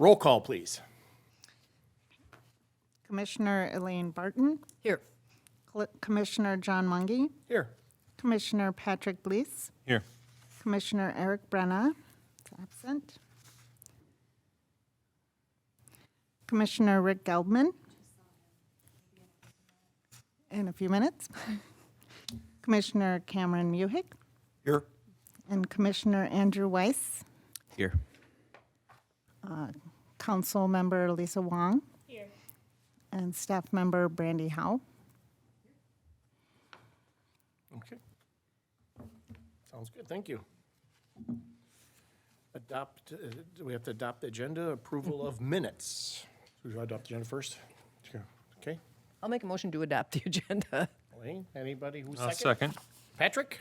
Roll call, please. Commissioner Elaine Barton, Here. Commissioner John Mungy, Here. Commissioner Patrick Blees, Here. Commissioner Eric Brenna, absent. Commissioner Rick Geldman. In a few minutes. Commissioner Cameron Muhick Here. and Commissioner Andrew Weiss, Here. Council Member Lisa Wong. Here. And Staff Member Brandy Howe. Okay. Sounds good, thank you. Do we have to adopt the agenda, approval of minutes? Should we adopt the agenda first? Sure. Okay. I'll make a motion to adopt the agenda. Elaine, anybody who's I'll second? second. Patrick?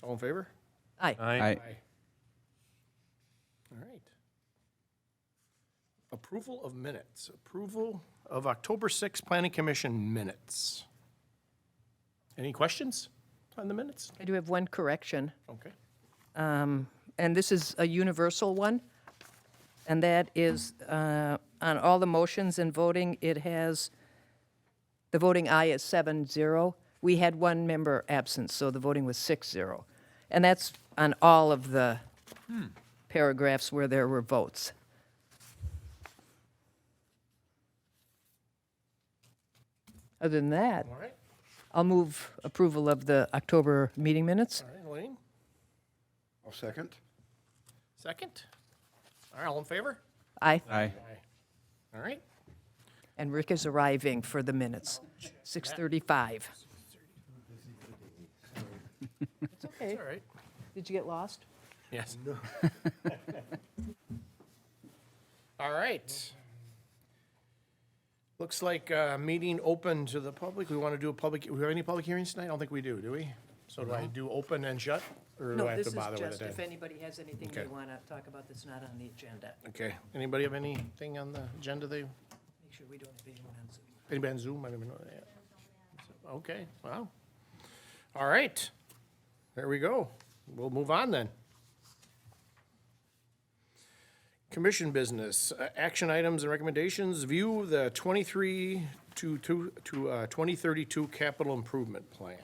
All in favor? Aye. Aye. All right. Approval of minutes. Approval of October 6th Planning Commission minutes. Any questions on the minutes? I do have one correction, Okay. and this is a universal one, and that is on all the motions and voting, it has, the voting aye is 7-0. We had one member absent, so the voting was 6-0. And that's on all of the paragraphs where there were votes. Other than that, All right. I'll move approval of the October meeting minutes. All right, Elaine, I'll second. second. All right, all in favor? Aye. Aye. All right. And Rick is arriving for the minutes, 6:35. It's okay. All right. Did you get lost? Yes. All right. Looks like meeting open to the public. We want to do a public, do we have any public hearings tonight? I don't think we do we? So do I do open and shut, or do I No, have this to is bother with just it if then? anybody has anything they Okay. want to talk about that's not on the agenda. Okay. Anybody have anything on the agenda they, Make sure we don't have anyone on Zoom. anybody on Zoom? I don't even know that. Okay, wow. All right. There we go. We'll move on then. Commission business, action items and recommendations, view the 23 to 2032 capital improvement plan.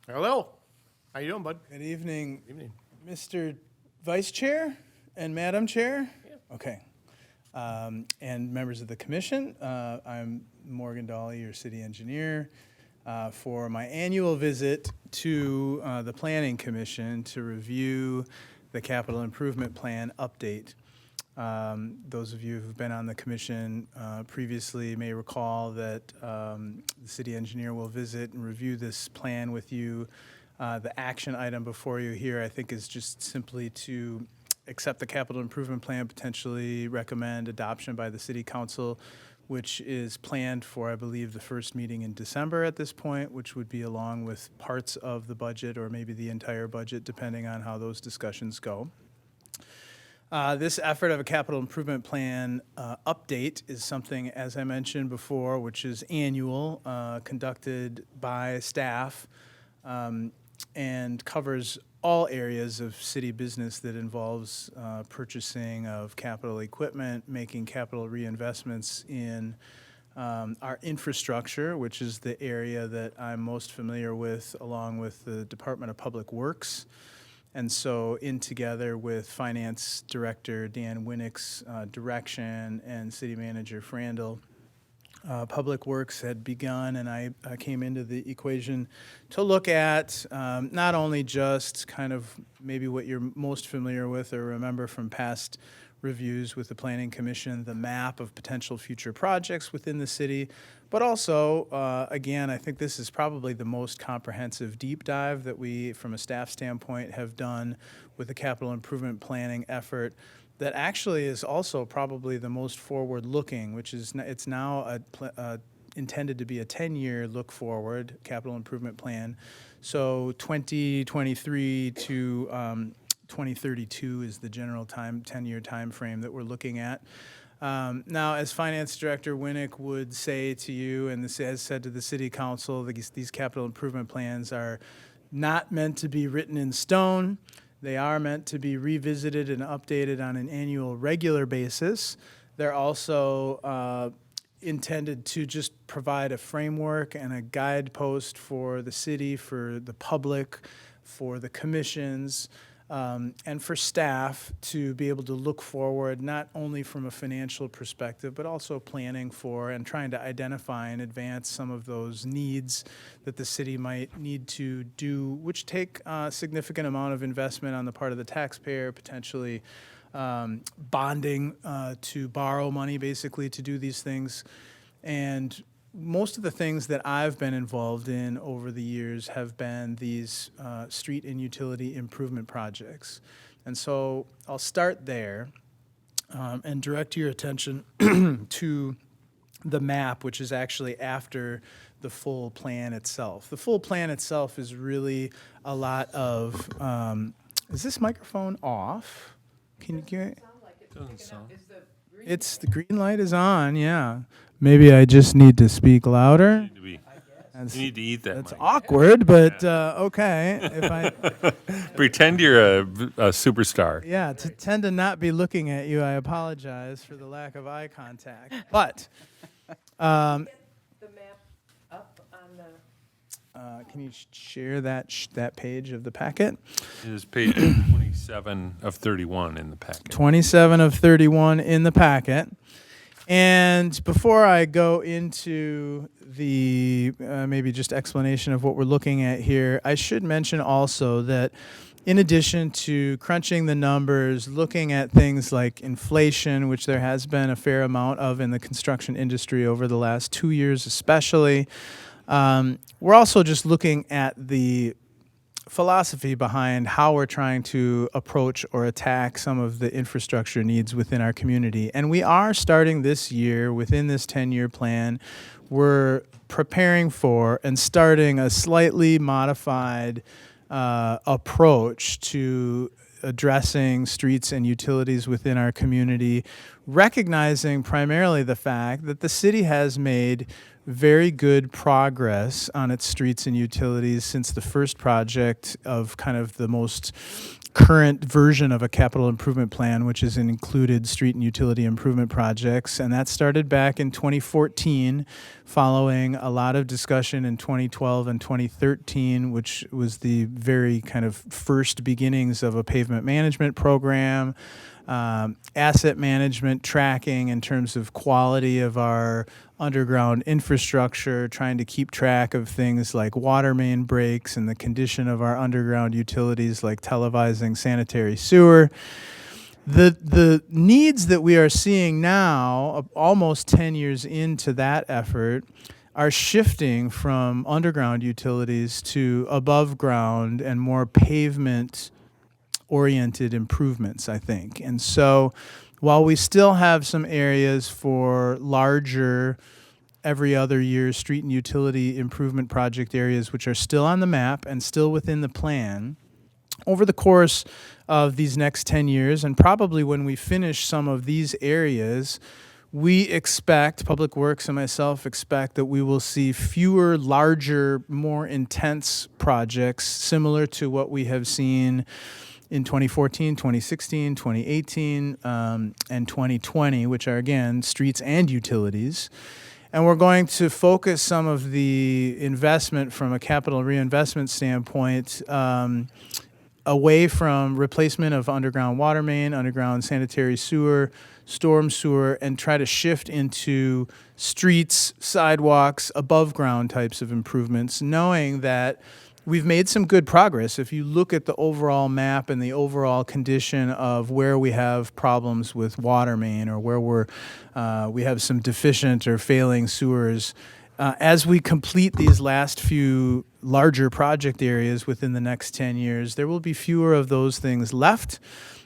Hello, how you doing, bud? Good evening, Evening. Mr. Vice Chair and Madam Chair. Okay. And members of the commission, I'm Morgan Dolly, your city engineer, for my annual visit to the Planning Commission to review the capital improvement plan update. Those of you who've been on the commission previously may recall that the city engineer will visit and review this plan with you. The action item before you here, I think, is just simply to accept the capital improvement plan, potentially recommend adoption by the city council, which is planned for, I believe, the first meeting in December at this point, which would be along with parts of the budget or maybe the entire budget, depending on how those discussions go. This effort of a capital improvement plan update is something, as I mentioned before, which is annual, conducted by staff, and covers all areas of city business that involves purchasing of capital equipment, making capital reinvestments in our infrastructure, which is the area that I'm most familiar with, along with the Department of Public Works. And so, in together with Finance Director Dan Winnick's direction and City Manager Frandl, Public Works had begun, and I came into the equation to look at not only just kind of maybe what you're most familiar with or remember from past reviews with the Planning Commission, the map of potential future projects within the city, but also, again, I think this is probably the most comprehensive deep dive that we, from a staff standpoint, have done with the capital improvement planning effort that actually is also probably the most forward-looking, which is, it's now intended to be a 10-year look forward capital improvement plan. So 2023 to 2032 is the general 10-year time frame that we're looking at. Now, as Finance Director Winnick would say to you, and this has said to the City Council, these capital improvement plans are not meant to be written in stone. They are meant to be revisited and updated on an annual regular basis. They're also intended to just provide a framework and a guidepost for the city, for the public, for the commissions, and for staff to be able to look forward, not only from a financial perspective, but also planning for and trying to identify in advance some of those needs that the city might need to do, which take a significant amount of investment on the part of the taxpayer, potentially bonding to borrow money, basically, to do these things. And most of the things that I've been involved in over the years have been these street and utility improvement projects. And so I'll start there and direct your attention to the map, which is actually after the full plan itself. The full plan itself is really a lot of, is this microphone off? Can you get? It's, the green light is on, yeah. Maybe I just need to speak louder. You That's, need to eat that. that's mic. awkward, but okay. If I, Pretend you're a superstar. yeah, to tend to not be looking at you, I apologize for the lack of eye contact. But The map up on the... can you share that that page of the packet? It is page 27 of 31 in the packet. 27 of 31 in the packet. And before I go into the maybe just explanation of what we're looking at here, I should mention also that in addition to crunching the numbers, looking at things like inflation, which there has been a fair amount of in the construction industry over the last 2 years especially, we're also just looking at the philosophy behind how we're trying to approach or attack some of the infrastructure needs within our community. And we are starting this year, within this 10-year plan, we're preparing for and starting a slightly modified approach to addressing streets and utilities within our community, recognizing primarily the fact that the city has made very good progress on its streets and utilities since the first project of kind of the most current version of a capital improvement plan, which has included street and utility improvement projects. And that started back in 2014, following a lot of discussion in 2012 and 2013, which was the very kind of first beginnings of a pavement management program, asset management tracking in terms of quality of our underground infrastructure, trying to keep track of things like water main breaks and the condition of our underground utilities like televising sanitary sewer. The needs that we are seeing now, almost 10 years into that effort, are shifting from underground utilities to above ground and more pavement oriented improvements, I think. And so while we still have some areas for larger every other year street and utility improvement project areas which are still on the map and still within the plan, over the course of these next 10 years, and probably when we finish some of these areas, we expect, Public Works and myself expect, that we will see fewer, larger, more intense projects similar to what we have seen in 2014, 2016, 2018, and 2020, which are, again, streets and utilities. And we're going to focus some of the investment from a capital reinvestment standpoint away from replacement of underground water main, underground sanitary sewer, storm sewer, and try to shift into streets, sidewalks, above ground types of improvements, knowing that we've made some good progress. If you look at the overall map and the overall condition of where we have problems with water main or where we have some deficient or failing sewers, as we complete these last few larger project areas within the next 10 years, there will be fewer of those things left.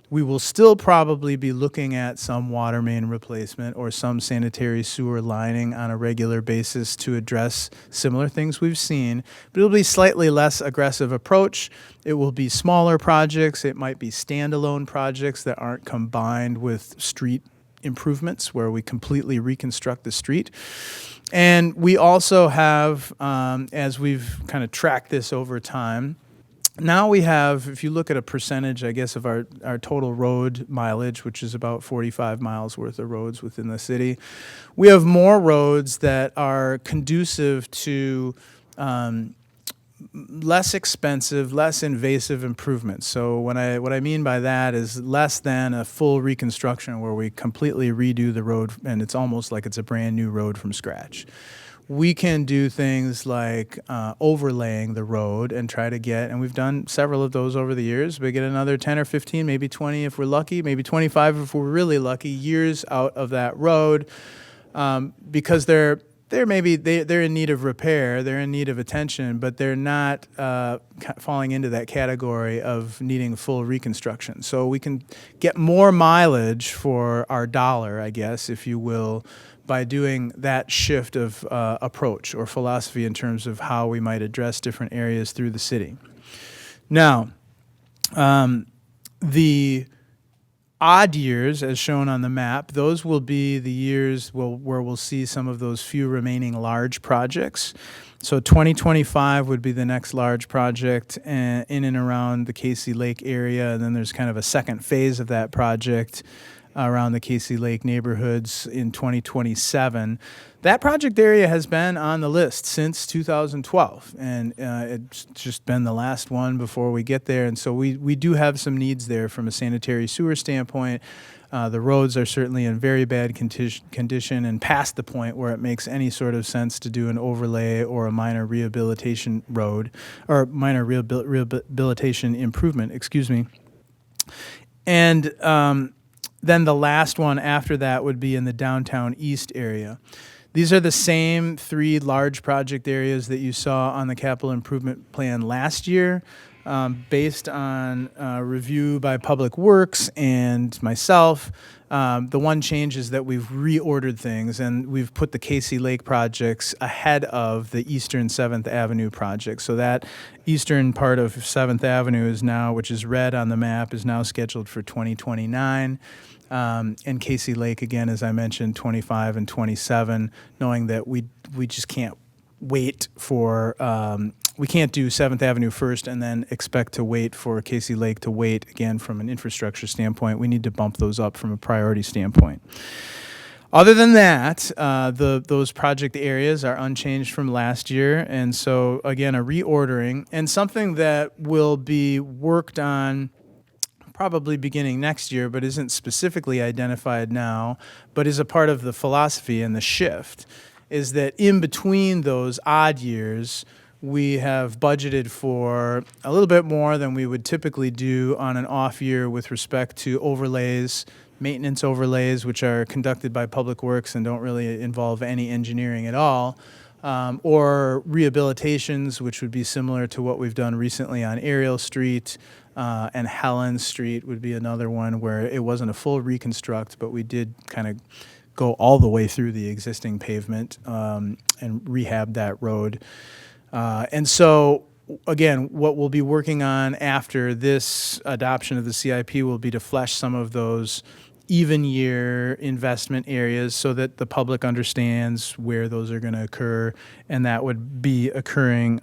We will still probably be looking at some water main replacement or some sanitary sewer lining on a regular basis to address similar things we've seen, but it'll be slightly less aggressive approach. It will be smaller projects. It might be standalone projects that aren't combined with street improvements where we completely reconstruct the street. And we also have, as we've kind of tracked this over time, now we have, if you look at a percentage, I guess, of our total road mileage, which is about 45 miles worth of roads within the city, we have more roads that are conducive to less expensive, less invasive improvements. So what I mean by that is less than a full reconstruction where we completely redo the road and it's almost like it's a brand new road from scratch. We can do things like overlaying the road and try to get, and we've done several of those over the years, we get another 10 or 15, maybe 20 if we're lucky, maybe 25 if we're really lucky, years out of that road because they're in need of repair, they're in need of attention, but they're not falling into that category of needing full reconstruction. So we can get more mileage for our dollar, I guess, if you will, by doing that shift of approach or philosophy in terms of how we might address different areas through the city. Now, the odd years, as shown on the map, those will be the years where we'll see some of those few remaining large projects. So 2025 would be the next large project in and around the Casey Lake area, and then there's kind of a second phase of that project around the Casey Lake neighborhoods in 2027. That project area has been on the list since 2012, and it's just been the last one before we get there. And so we do have some needs there from a sanitary sewer standpoint. The roads are certainly in very bad condition and past the point where it makes any sort of sense to do an overlay or a minor rehabilitation road or minor rehabilitation improvement, excuse me. And then the last one after that would be in the downtown east area. These are the same three large project areas that you saw on the capital improvement plan last year. Based on review by Public Works and myself, the one change is that we've reordered things and we've put the Casey Lake projects ahead of the eastern 7th Avenue project. So that eastern part of 7th Avenue is now, which is red on the map, is now scheduled for 2029. And Casey Lake, again, as I mentioned, 25 and 27, knowing that we just can't wait for, we can't do 7th Avenue first and then expect to wait for Casey Lake to wait, again, from an infrastructure standpoint. We need to bump those up from a priority standpoint. Other than that, those project areas are unchanged from last year. And so, again, a reordering and something that will be worked on probably beginning next year, but isn't specifically identified now, but is a part of the philosophy and the shift, is that in between those odd years, we have budgeted for a little bit more than we would typically do on an off year with respect to overlays, maintenance overlays, which are conducted by Public Works and don't really involve any engineering at all, or rehabilitations, which would be similar to what we've done recently on Ariel Street, and Helen Street would be another one where it wasn't a full reconstruct, but we did kind of go all the way through the existing pavement and rehab that road. And so, again, what we'll be working on after this adoption of the CIP will be to flesh some of those even year investment areas so that the public understands where those are going to occur, and that would be occurring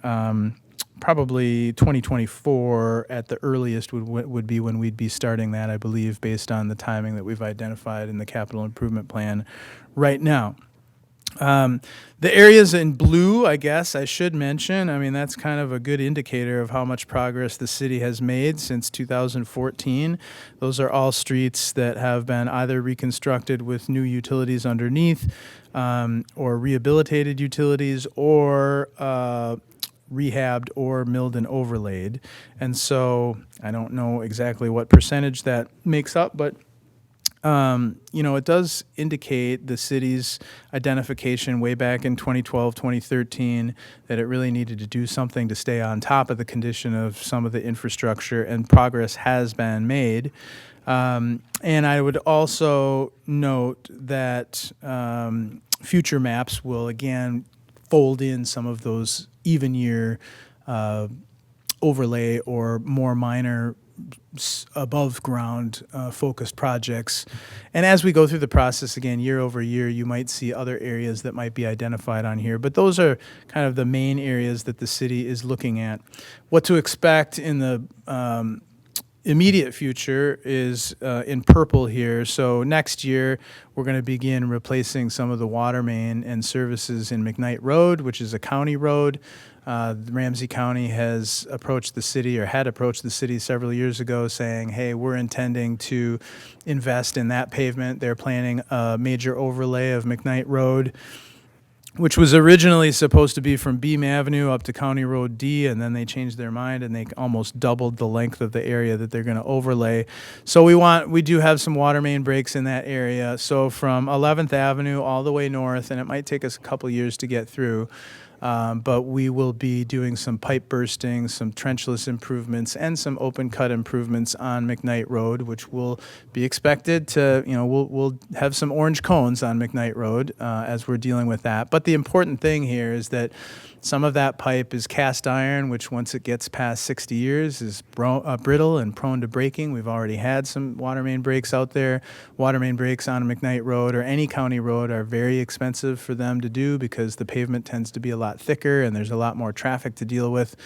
probably 2024 at the earliest would be when we'd be starting that, I believe, based on the timing that we've identified in the capital improvement plan right now. The areas in blue, I guess I should mention, I mean, that's kind of a good indicator of how much progress the city has made since 2014. Those are all streets that have been either reconstructed with new utilities underneath or rehabilitated utilities or rehabbed or milled and overlaid. And so I don't know exactly what percentage that makes up, but it does indicate the city's identification way back in 2012, 2013, that it really needed to do something to stay on top of the condition of some of the infrastructure, and progress has been made. And I would also note that future maps will, again, fold in some of those even year overlay or more minor above ground focused projects. And as we go through the process again, year over year, you might see other areas that might be identified on here. But those are kind of the main areas that the city is looking at. What to expect in the immediate future is in purple here. So next year, we're going to begin replacing some of the water main and services in McKnight Road, which is a county road. Ramsey County has approached the city, or had approached the city several years ago, saying, hey, we're intending to invest in that pavement. They're planning a major overlay of McKnight Road, which was originally supposed to be from Beam Avenue up to County Road D, and then they changed their mind and they almost doubled the length of the area that they're going to overlay. So we do have some water main breaks in that area. So from 11th Avenue all the way north, and it might take us a couple years to get through, but we will be doing some pipe bursting, some trenchless improvements, and some open cut improvements on McKnight Road, which will be expected to, we'll have some orange cones on McKnight Road as we're dealing with that. But the important thing here is that some of that pipe is cast iron, which once it gets past 60 years is brittle and prone to breaking. We've already had some water main breaks out there. Water main breaks on McKnight Road or any county road are very expensive for them to do because the pavement tends to be a lot thicker and there's a lot more traffic to deal with.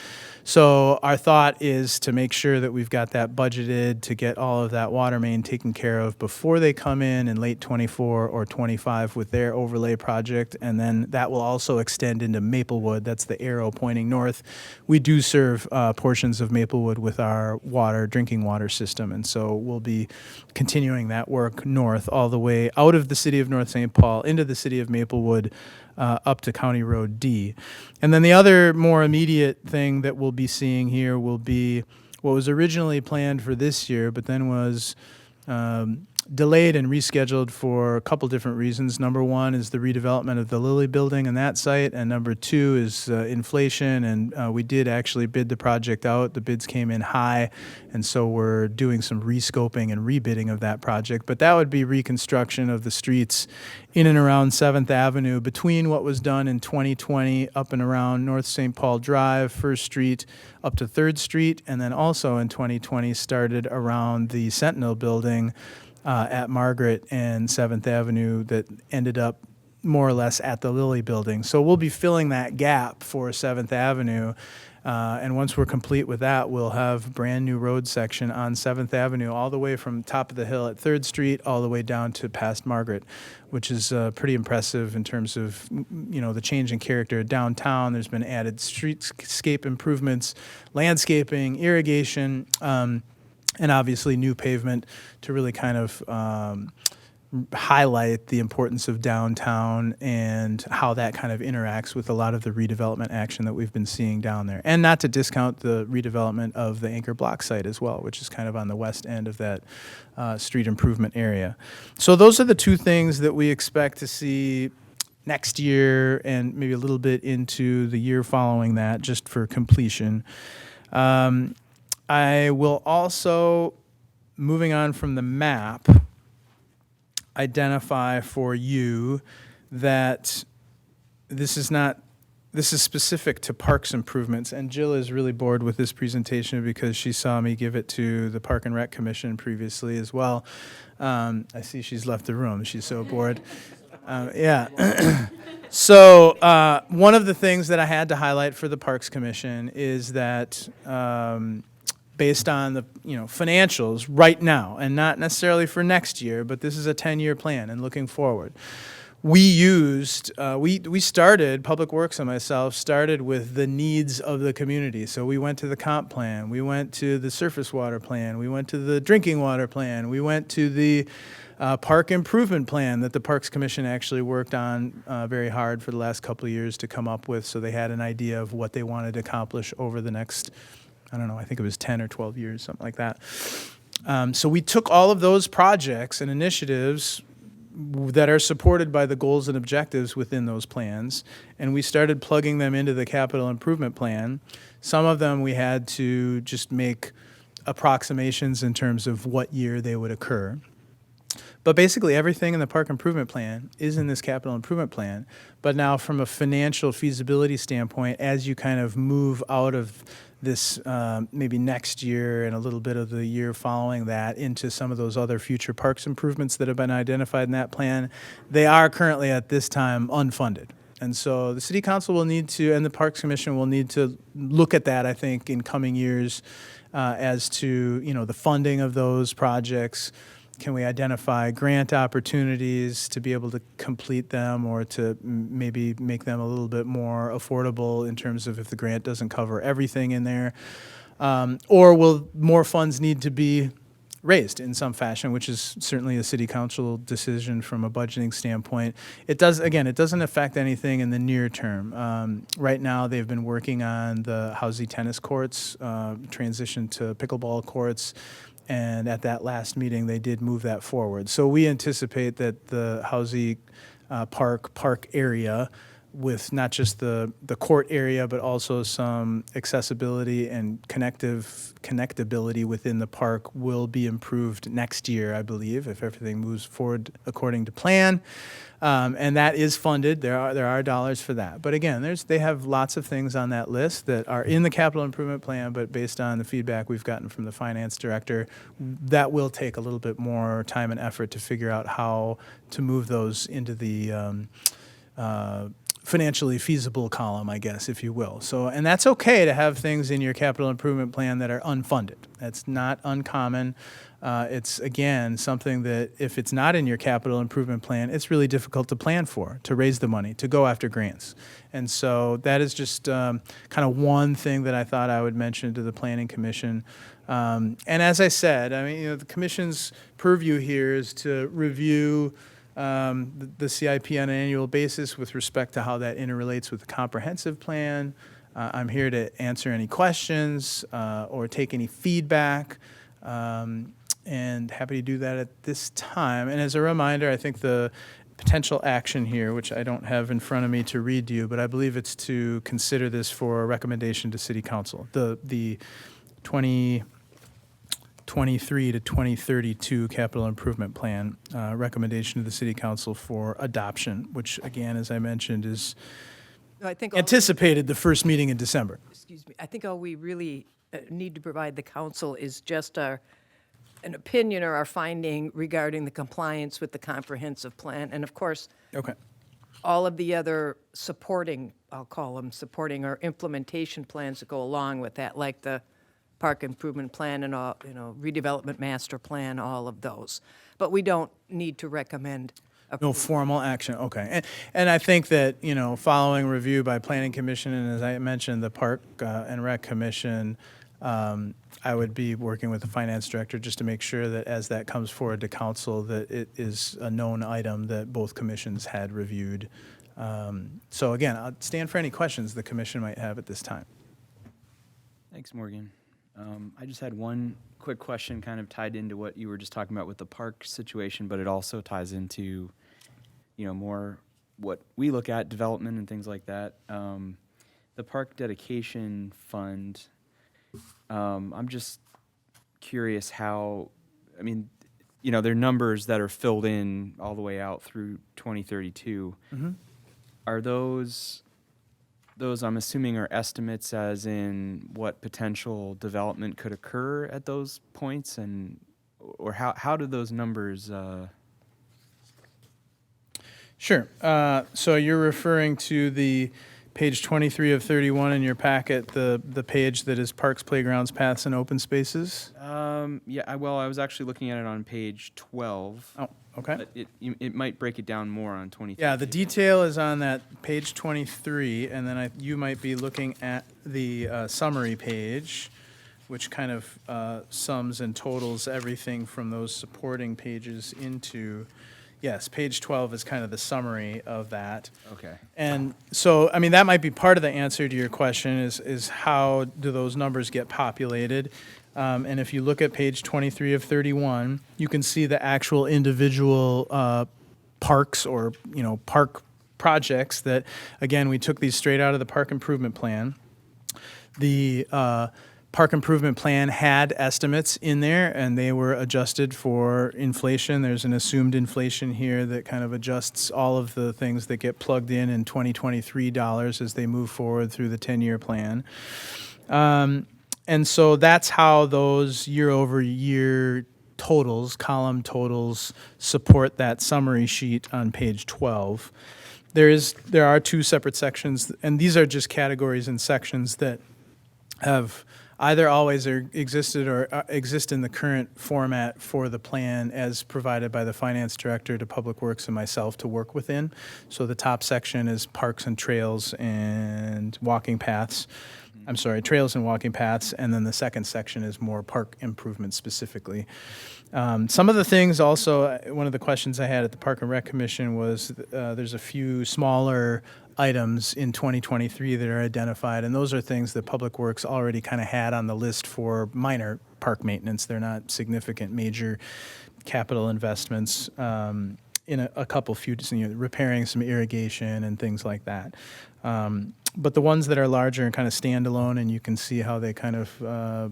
So our thought is to make sure that we've got that budgeted to get all of that water main taken care of before they come in late 24 or 25 with their overlay project. And then that will also extend into Maplewood. That's the arrow pointing north. We do serve portions of Maplewood with our drinking water system. And so we'll be continuing that work north all the way out of the city of North St. Paul into the city of Maplewood, up to County Road D. And then the other more immediate thing that we'll be seeing here will be what was originally planned for this year, but then was delayed and rescheduled for a couple different reasons. Number one is the redevelopment of the Lilly building and that site, and number two is inflation, and we did actually bid the project out. The bids came in high, and so we're doing some rescoping and rebidding of that project. But that would be reconstruction of the streets in and around 7th Avenue between what was done in 2020 up and around North St. Paul Drive, 1st Street, up to 3rd Street, and then also in 2020 started around the Sentinel building at Margaret and 7th Avenue that ended up more or less at the Lilly building. So we'll be filling that gap for 7th Avenue. And once we're complete with that, we'll have brand new road section on 7th Avenue all the way from top of the hill at 3rd Street all the way down to past Margaret, which is pretty impressive in terms of, the change in character downtown. There's been added streetscape improvements, landscaping, irrigation, and obviously new pavement to really kind of highlight the importance of downtown and how that kind of interacts with a lot of the redevelopment action that we've been seeing down there. And not to discount the redevelopment of the Anchor Block site as well, which is kind of on the west end of that street improvement area. So those are the two things that we expect to see next year and maybe a little bit into the year following that, just for completion. I will also, moving on from the map, identify for you that this is specific to parks improvements. And Jill is really bored with this presentation because she saw me give it to the Park and Rec Commission previously as well. I see she's left the room. She's so bored. Yeah. So one of the things that I had to highlight for the Parks Commission is that based on the financials right now, and not necessarily for next year, but this is a 10-year plan and looking forward. We started, Public Works and myself started with the needs of the community. So we went to the comp plan, we went to the surface water plan, we went to the drinking water plan, we went to the park improvement plan that the Parks Commission actually worked on very hard for the last couple of years to come up with, so they had an idea of what they wanted to accomplish over the next, I think it was 10 or 12 years, something like that. So we took all of those projects and initiatives that are supported by the goals and objectives within those plans, and we started plugging them into the capital improvement plan. Some of them we had to just make approximations in terms of what year they would occur. But basically, everything in the park improvement plan is in this capital improvement plan. But now, from a financial feasibility standpoint, as you kind of move out of this maybe next year and a little bit of the year following that into some of those other future parks improvements that have been identified in that plan, they are currently at this time unfunded. And so the city council will need to, and the Parks Commission will need to look at that, I think, in coming years as to, the funding of those projects. Can we identify grant opportunities to be able to complete them or to maybe make them a little bit more affordable in terms of if the grant doesn't cover everything in there? Or will more funds need to be raised in some fashion, which is certainly a city council decision from a budgeting standpoint. It doesn't affect anything in the near term. Right now, they've been working on the Housey tennis courts, transition to pickleball courts. And at that last meeting, they did move that forward. So we anticipate that the Housey park area, with not just the court area, but also some accessibility and connectability within the park, will be improved next year, I believe, if everything moves forward according to plan. And that is funded. There are dollars for that. But again, they have lots of things on that list that are in the capital improvement plan, but based on the feedback we've gotten from the finance director, that will take a little bit more time and effort to figure out how to move those into the financially feasible column, I guess, if you will. So, and that's okay to have things in your capital improvement plan that are unfunded. That's not uncommon. It's, again, something that if it's not in your capital improvement plan, it's really difficult to plan for, to raise the money, to go after grants. And so that is just kind of one thing that I thought I would mention to the Planning Commission. And as I said, the Commission's purview here is to review the CIP on an annual basis with respect to how that interrelates with the comprehensive plan. I'm here to answer any questions or take any feedback. And happy to do that at this time. And as a reminder, I think the potential action here, which I don't have in front of me to read to you, but I believe it's to consider this for a recommendation to City Council. The 2023 to 2032 capital improvement plan recommendation to the City Council for adoption, which again, as I mentioned, is I think anticipated the first meeting in December. I think all we really need to provide the council is just an opinion or our finding regarding the compliance with the comprehensive plan. And of course, Okay. all of the other supporting, I'll call them supporting or implementation plans that go along with that, like the park improvement plan and all, redevelopment master plan, all of those. But we don't need to recommend No formal action, okay. And I think that, following review by Planning Commission, and as I mentioned, the Park and Rec Commission, I would be working with the Finance Director just to make sure that as that comes forward to council, that it is a known item that both commissions had reviewed. So again, I'll stand for any questions the commission might have at this time. Thanks, Morgan. I just had one quick question kind of tied into what you were just talking about with the park situation, but it also ties into, more what we look at, development and things like that. The Park Dedication Fund, I'm just curious how, there are numbers that are filled in all the way out through 2032. Mm-hmm. Are those I'm assuming are estimates as in what potential development could occur at those points, or how do those numbers? Sure. So you're referring to the page 23 of 31 in your packet, the page that is parks, playgrounds, paths, and open spaces? Yeah. I was actually looking at it on page 12. Oh, okay. But it might break it down more on 23. Yeah, the detail is on that page 23, and then you might be looking at the summary page, which kind of sums and totals everything from those supporting pages into, yes, page 12 is kind of the summary of that. Okay. And so, that might be part of the answer to your question is how do those numbers get populated? And if you look at page 23 of 31, you can see the actual individual parks or, park projects that, again, we took these straight out of the park improvement plan. The park improvement plan had estimates in there, and they were adjusted for inflation. There's an assumed inflation here that kind of adjusts all of the things that get plugged in 2023 dollars as they move forward through the 10-year plan. And so that's how those year-over-year totals, column totals, support that summary sheet on page 12. There are two separate sections, and these are just categories and sections that have either always existed or exist in the current format for the plan as provided by the finance director to Public Works and myself to work within. So the top section is parks and trails and walking paths. I'm sorry, trails and walking paths, and then the second section is more park improvements specifically. Some of the things also, one of the questions I had at the Park and Rec Commission was there's a few smaller items in 2023 that are identified, and those are things that Public Works already kind of had on the list for minor park maintenance. They're not significant major capital investments in a couple few, repairing some irrigation and things like that. But the ones that are larger and kind of standalone, and you can see how they kind of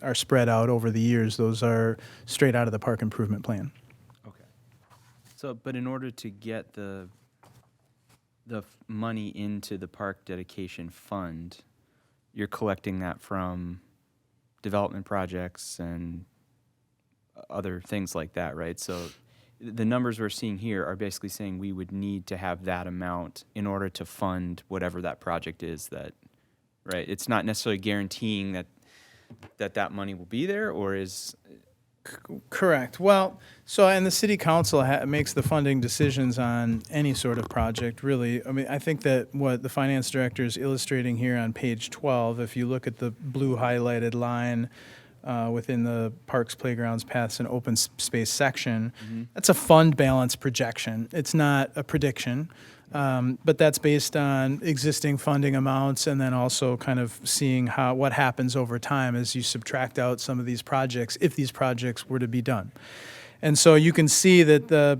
are spread out over the years, those are straight out of the park improvement plan. Okay. So, but in order to get the money into the park dedication fund, you're collecting that from development projects and other things like that, right? So the numbers we're seeing here are basically saying we would need to have that amount in order to fund whatever that project is that, right? It's not necessarily guaranteeing that money will be there, or is... Correct. Well, so, and the city council makes the funding decisions on any sort of project, really. I mean, I think that what the finance director is illustrating here on page 12, if you look at the blue highlighted line within the parks, playgrounds, paths, and open space section, that's a fund balance projection. It's not a prediction, but that's based on existing funding amounts and then also kind of seeing what happens over time as you subtract out some of these projects, if these projects were to be done. And so you can see that the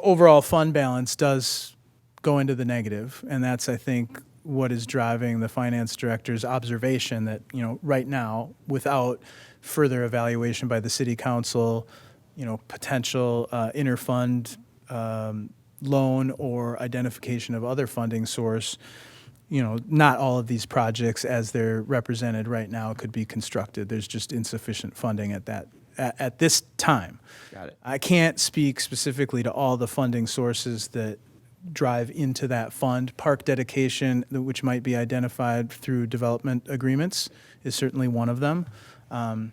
overall fund balance does go into the negative, and that's, I think, what is driving the finance director's observation that, right now, without further evaluation by the city council, potential interfund loan or identification of other funding source, not all of these projects as they're represented right now could be constructed. There's just insufficient funding at this time. Got it. I can't speak specifically to all the funding sources that drive into that fund. Park dedication, which might be identified through development agreements, is certainly one of them. I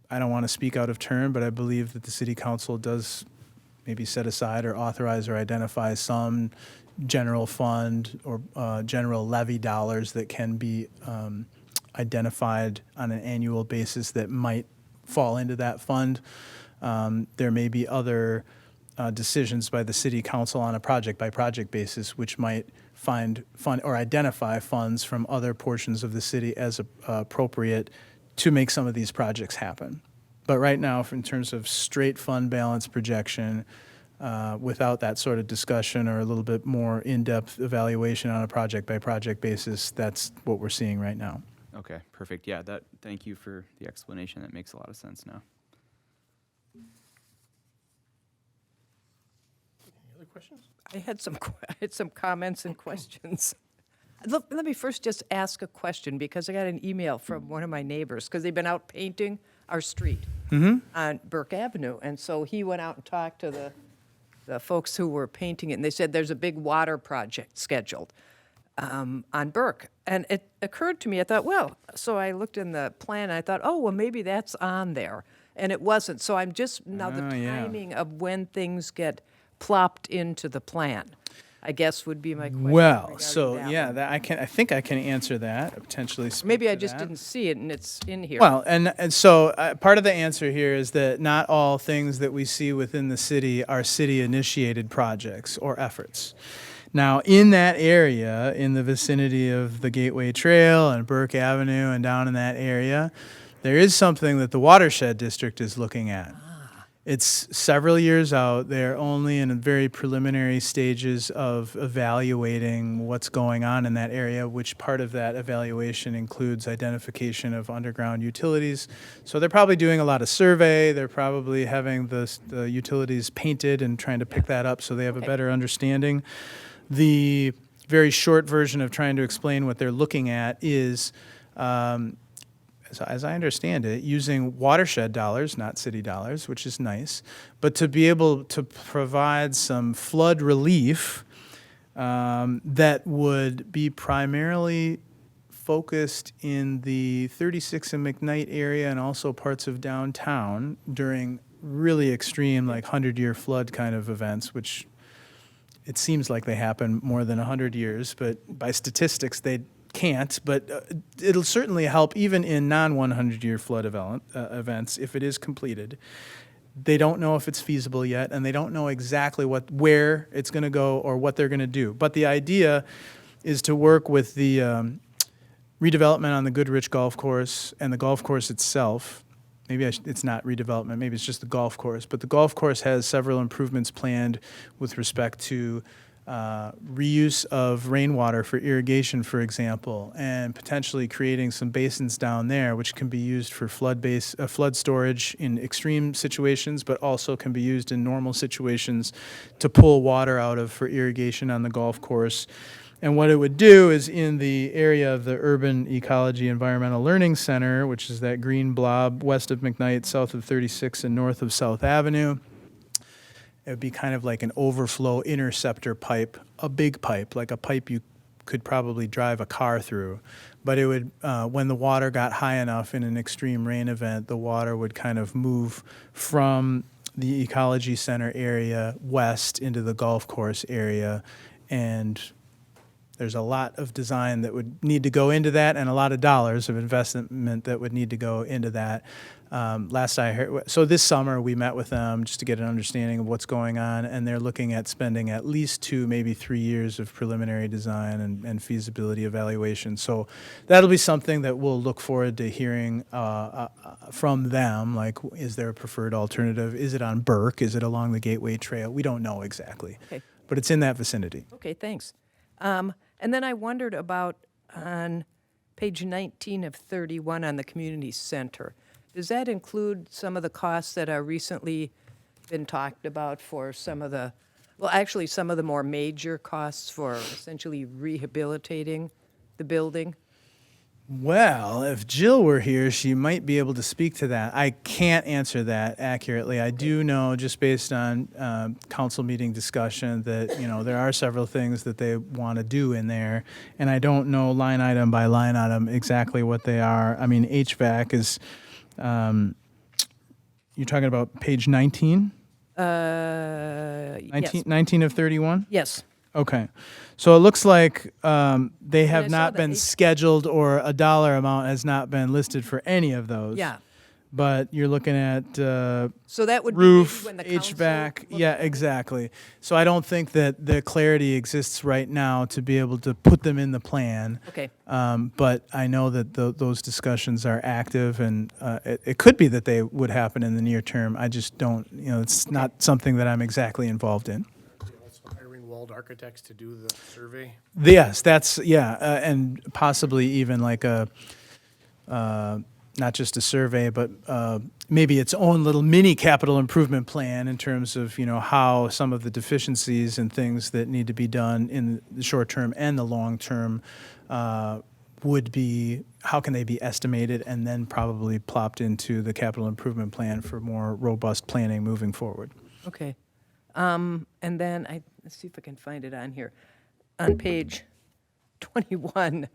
don't want to speak out of turn, but I believe that the city council does maybe set aside or authorize or identify some general fund or general levy dollars that can be identified on an annual basis that might fall into that fund. There may be other decisions by the city council on a project-by-project basis, which might find fund or identify funds from other portions of the city as appropriate to make some of these projects happen. But right now, in terms of straight fund balance projection, without that sort of discussion or a little bit more in-depth evaluation on a project-by-project basis, that's what we're seeing right now. Okay, perfect. Yeah, thank you for the explanation. That makes a lot of sense now. Other questions? I had some comments and questions. Let me first just ask a question, because I got an email from one of my neighbors, because they've been out painting our street on Burke Avenue. And so he went out and talked to the folks who were painting it, and they said there's a big water project scheduled on Burke. And it occurred to me, I thought, well, so I looked in the plan, and I thought, oh, well, maybe that's on there. And it wasn't. So I'm just, now the timing of when things get plopped into the plan, I guess, would be my question. Well, regarding so that yeah, one. I think I can answer that, potentially speak Maybe I to just that. didn't see it, and it's in here. Well, and so part of the answer here is that not all things that we see within the city are city-initiated projects or efforts. Now, in that area, in the vicinity of the Gateway Trail and Burke Avenue and down in that area, there is something that the Watershed District is looking at. It's several years out. They're only in very preliminary stages of evaluating what's going on in that area, which part of that evaluation includes identification of underground utilities. So they're probably doing a lot of survey. They're probably having the utilities painted and trying to pick that up so they have a better understanding. The very short version of trying to explain what they're looking at is, as I understand it, using watershed dollars, not city dollars, which is nice, but to be able to provide some flood relief that would be primarily focused in the 36 and McKnight area and also parts of downtown during really extreme, like 100-year flood kind of events, which it seems like they happen more than 100 years, but by statistics, they can't, but it'll certainly help even in non-100-year flood events if it is completed. They don't know if it's feasible yet, and they don't know exactly where it's going to go or what they're going to do. But the idea is to work with the redevelopment on the Goodrich Golf Course and the golf course itself. Maybe it's not redevelopment, maybe it's just the golf course. But the golf course has several improvements planned with respect to reuse of rainwater for irrigation, for example, and potentially creating some basins down there which can be used for flood storage in extreme situations, but also can be used in normal situations to pull water out of for irrigation on the golf course. And what it would do is in the area of the Urban Ecology Environmental Learning Center, which is that green blob west of McKnight, south of 36 and north of South Avenue, it would be kind of like an overflow interceptor pipe, a big pipe, like a pipe you could probably drive a car through. But it would, when the water got high enough in an extreme rain event, the water would kind of move from the Ecology Center area west into the golf course area. And there's a lot of design that would need to go into that and a lot of dollars of investment that would need to go into that. Last I heard, so this summer we met with them just to get an understanding of what's going on, and they're looking at spending at least 2, maybe 3 years of preliminary design and feasibility evaluation. So that'll be something that we'll look forward to hearing from them, like is there a preferred alternative? Is it on Burke? Is it along the Gateway Trail? We don't know exactly, Okay. but it's in that vicinity. Okay, thanks. And then I wondered about on page 19 of 31 on the community center. Does that include some of the costs that are recently been talked about for some of the, well, actually some of the more major costs for essentially rehabilitating the building? Well, if Jill were here, she might be able to speak to that. I can't answer that accurately. I do know, just based on council meeting discussion, that there are several things that they want to do in there, and I don't know line item by line item exactly what they are. I mean, HVAC is. You're talking about page 19? 19, Yes. 19 of 31? Yes. Okay. So it looks like they I have saw not the been H- scheduled, or a dollar amount has not been listed for any of those. Yeah. But you're looking at So that would roof, be when the council HVAC. looks Yeah, at it? exactly. So I don't think that the clarity exists right now to be able to put them in the plan. Okay. But I know that those discussions are active, and it could be that they would happen in the near term. I just don't, it's not something that I'm exactly involved in. Also hiring Wald Architects to do the survey. Yes, that's, and possibly even like a, not just a survey, but maybe its own little mini capital improvement plan in terms of, how some of the deficiencies and things that need to be done in the short term and the long term would be, how can they be estimated and then probably plopped into the capital improvement plan for more robust planning moving forward. Okay. And then let's see if I can find it on here. On page 21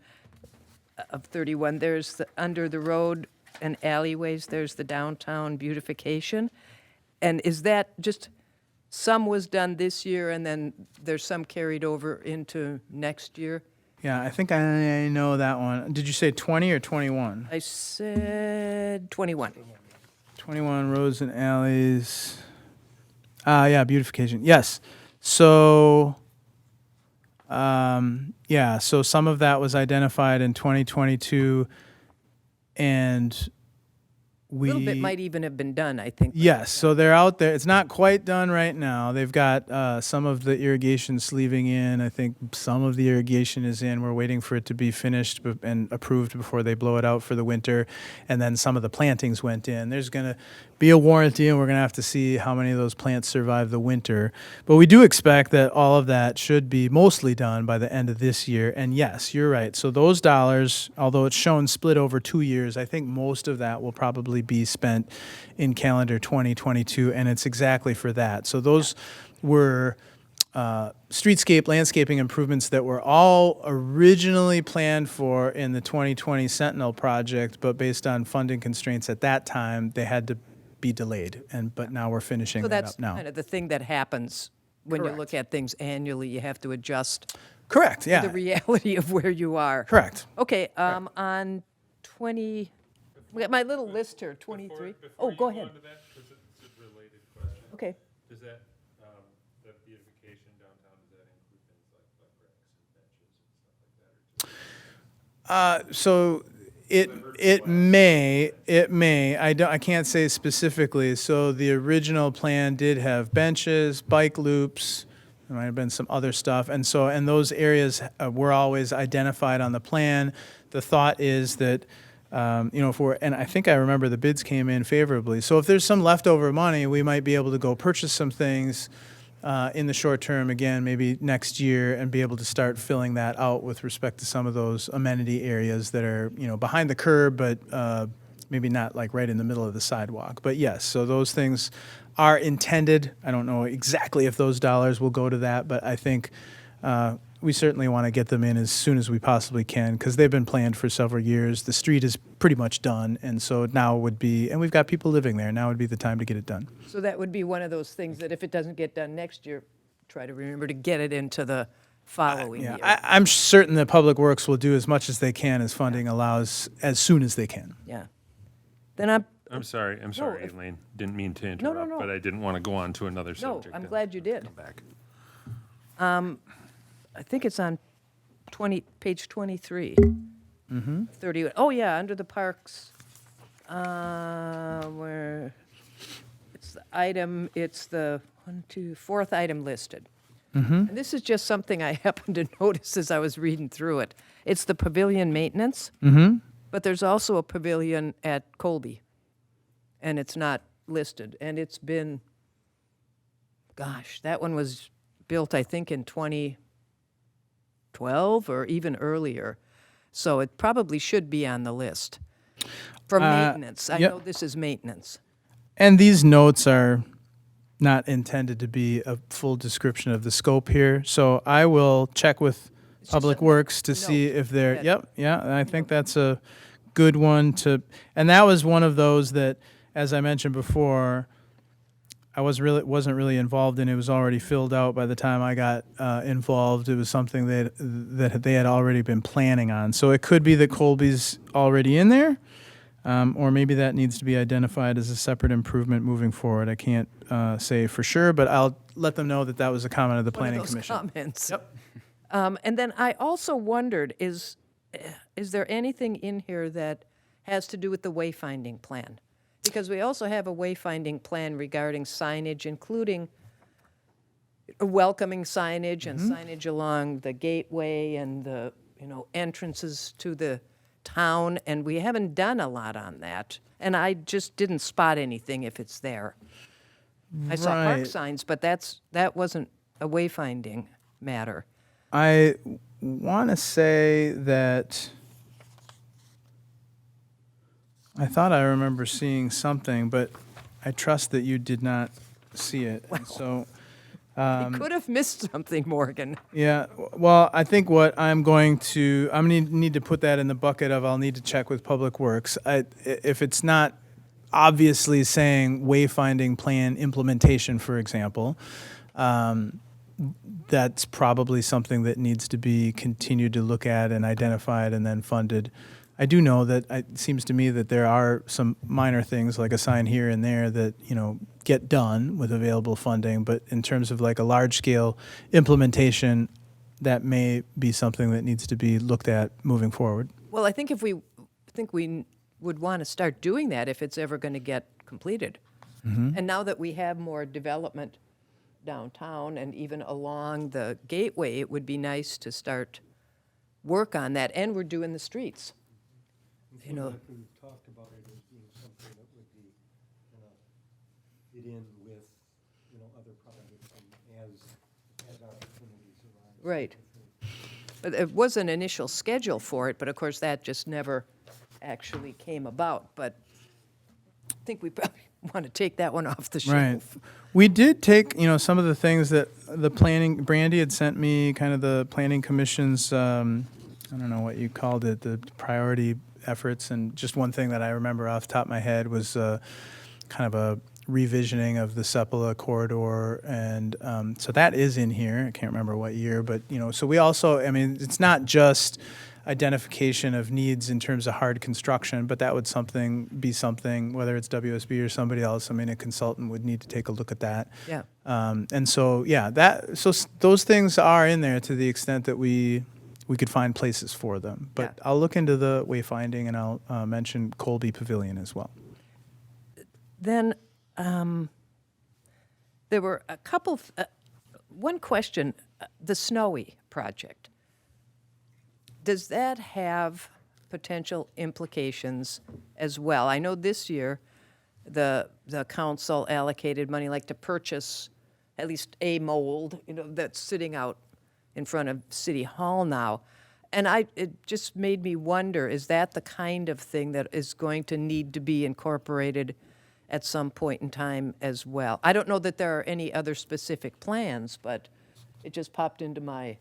of 31, there's under the road and alleyways, there's the downtown beautification. And is that just, some was done this year and then there's some carried over into next year? Yeah, I think I know that one. Did you say 20 or 21? I said 21. 21 roads and alleys. Yeah, beautification. Yes. So, so some of that was identified in 2022 and we. A little bit might even have been done, I think. Yes, so they're out there. It's not quite done right now. They've got some of the irrigation sleeving in. I think some of the irrigation is in. We're waiting for it to be finished and approved before they blow it out for the winter. And then some of the plantings went in. There's going to be a warranty, and we're going to have to see how many of those plants survive the winter. But we do expect that all of that should be mostly done by the end of this year. And yes, you're right. So those dollars, although it's shown split over 2 years, I think most of that will probably be spent in calendar 2022, and it's exactly for that. So those were streetscape landscaping improvements that were all originally planned for in the 2020 Sentinel project, but based on funding constraints at that time, they had to be delayed. But now we're finishing So that that's up now. kind of the thing that happens when you look at things annually. You have to adjust Correct. the Yeah. reality of where you are. Correct. Okay, on 20, we got my little list here, 23. Oh, go ahead. It's a related question. Okay. Does that, the beautification downtown, does that include things like racks and benches and stuff like that? So it may I can't say specifically. So the original plan did have benches, bike loops. There might have been some other stuff, and those areas were always identified on the plan. The thought is that and I think I remember the bids came in favorably. So if there's some leftover money, we might be able to go purchase some things in the short term, again, maybe next year, and be able to start filling that out with respect to some of those amenity areas that are, behind the curb, but maybe not like right in the middle of the sidewalk. But yes, so those things are intended. I don't know exactly if those dollars will go to that, but I think we certainly want to get them in as soon as we possibly can, because they've been planned for several years. The street is pretty much done, and so now would be, and we've got people living there, now would be the time to get it done. So that would be one of those things that if it doesn't get done next year, try to remember to get it into the following Yeah, year. I'm certain that Public Works will do as much as they can as funding allows, as soon as they can. Yeah. Then I'm, I'm sorry, if- Elaine. Didn't mean to No, no, interrupt, no. but I didn't want to go on to another no, subject. I'm and glad you did. Come back. I think it's on page 23. 30, oh yeah, under the parks, where, it's the fourth item listed. And this is just something I happened to notice as I was reading through it. It's the pavilion maintenance, but there's also a pavilion at Colby, and it's not listed. And it's been, gosh, that one was built, I think, in 2012 or even earlier. So it probably should be on the list for maintenance. I yep. know this is maintenance. And these notes are not intended to be a full description of the scope here, so I will check with Public Works to see if they're, that- yep, yeah, and I think that's a good one to, and that was one of those that, as I mentioned before, I wasn't really involved in. It was already filled out by the time I got involved. It was something that they had already been planning on. So it could be that Colby's already in there, or maybe that needs to be identified as a separate improvement moving forward. I can't say for sure, but I'll let them know that that was a comment of the One Planning of those Commission. comments. And then I also wondered, is there anything in here that has to do with the wayfinding plan? Because we also have a wayfinding plan regarding signage, including welcoming signage and signage along the gateway and the, entrances to the town, and we haven't done a lot on that. And I just didn't spot anything if it's there. I saw park Right. signs, but that wasn't a wayfinding matter. I want to say that I thought I remember seeing something, but I trust that you did not see it. And so, You could have missed something, Morgan. yeah, well, I think what I'm going to need to put that in the bucket of I'll need to check with Public Works. If it's not obviously saying wayfinding plan implementation, for example, that's probably something that needs to be continued to look at and identified and then funded. I do know that it seems to me that there are some minor things like a sign here and there that, get done with available funding, but in terms of like a large-scale implementation, that may be something that needs to be looked at moving forward. Well, I think we would want to start doing that if it's ever going to get completed. And now that we have more development downtown and even along the gateway, it would be nice to start work on that, and we're doing the streets. You know, Like we've talked about it as being something that would be, fit in with, other projects and as opportunities arise. right. But there was an initial schedule for it, but of course, that just never actually came about. But I think we probably want to take that one off the shelf. Right. We did take, some of the things that the planning, Brandy had sent me, kind of the planning commission's, I don't know what you called it, the priority efforts. And just one thing that I remember off the top of my head was kind of a revisioning of the Sepulveda corridor. And so that is in here. I can't remember what year, but, so we also, it's not just identification of needs in terms of hard construction, but that would be something, whether it's WSB or somebody else, a consultant would need to take a look at that. Yeah. And so, yeah, those things are in there to the extent that we could find places for them. But Yeah. I'll look into the wayfinding, and I'll mention Colby Pavilion as well. Then there were a couple, one question, the Snowy project. Does that have potential implications as well? I know this year, the council allocated money like to purchase at least a mold, that's sitting out in front of City Hall now. And it just made me wonder, is that the kind of thing that is going to need to be incorporated at some point in time as well? I don't know that there are any other specific plans, but it just popped into my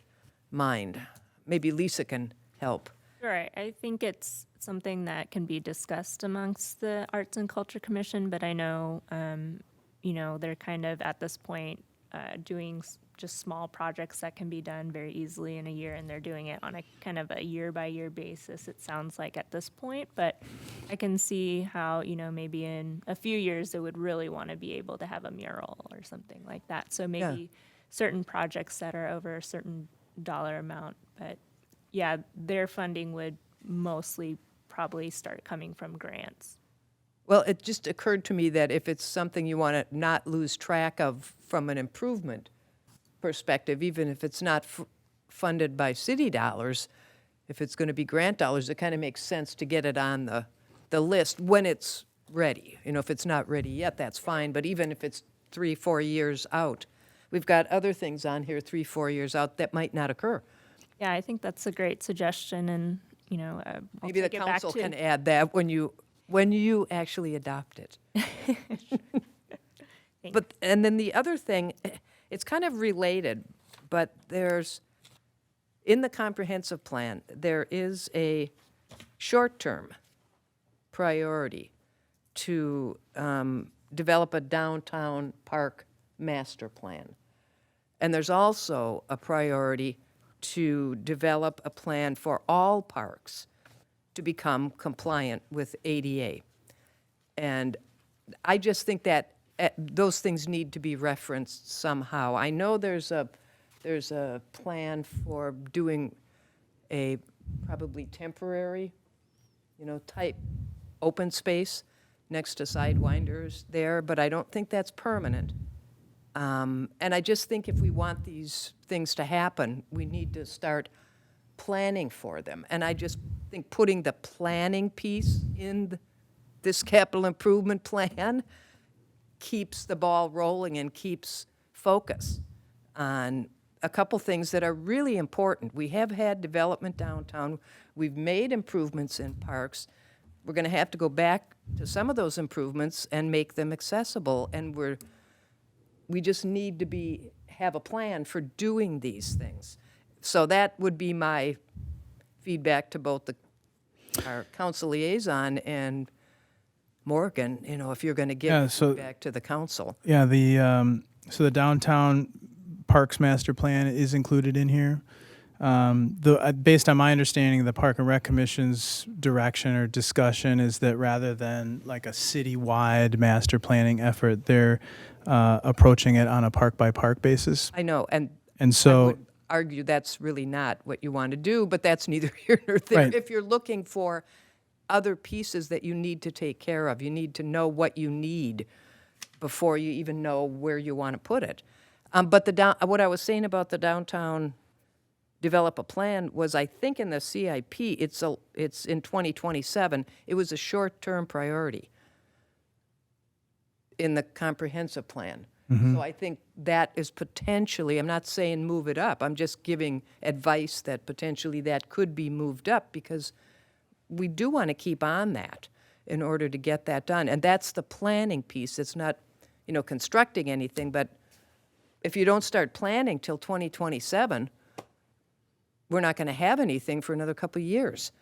mind. Maybe Lisa can help. Sure. I think it's something that can be discussed amongst the Arts and Culture Commission, but I know, they're kind of at this point doing just small projects that can be done very easily in a year, and they're doing it on a kind of a year-by-year basis, it sounds like at this point. But I can see how, maybe in a few years they would really want to be able to have a mural or something like that. So maybe certain projects that are over a certain dollar amount, but yeah, their funding would mostly probably start coming from grants. Well, it just occurred to me that if it's something you want to not lose track of from an improvement perspective, even if it's not funded by city dollars, if it's going to be grant dollars, it kind of makes sense to get it on the list when it's ready. If it's not ready yet, that's fine, but even if it's 3-4 years out, we've got other things on here 3-4 years out that might not occur. Yeah, I think that's a great suggestion, and I'll Maybe the take it back council to- can add that when you actually adopt it. But, and then the other thing, it's kind of related, but in the comprehensive plan, there is a short-term priority to develop a downtown park master plan. And there's also a priority to develop a plan for all parks to become compliant with ADA. And I just think that those things need to be referenced somehow. I know there's a plan for doing a probably temporary, type open space next to Sidewinders there, but I don't think that's permanent. And I just think if we want these things to happen, we need to start planning for them. And I just think putting the planning piece in this capital improvement plan keeps the ball rolling and keeps focus on a couple things that are really important. We have had development downtown. We've made improvements in parks. We're going to have to go back to some of those improvements and make them accessible. And we just need to have a plan for doing these things. So that would be my feedback to both our council liaison and Morgan, if you're going to give feedback to the council. Yeah, so the downtown parks master plan is included in here. Based on my understanding, the Park and Rec Commission's direction or discussion is that rather than like a citywide master planning effort, they're approaching it on a park-by-park basis. I know, and so I would argue that's really not what you want to do, but that's neither here nor there. Right. If you're looking for other pieces that you need to take care of. You need to know what you need before you even know where you want to put it. But what I was saying about the downtown develop a plan was, I think in the CIP, it's in 2027. It was a short-term priority in the comprehensive plan. So I think that is potentially, I'm not saying move it up, I'm just giving advice that potentially that could be moved up, because we do want to keep on that in order to get that done. And that's the planning piece. It's not, constructing anything, but if you don't start planning till 2027, we're not going to have anything for another couple of years.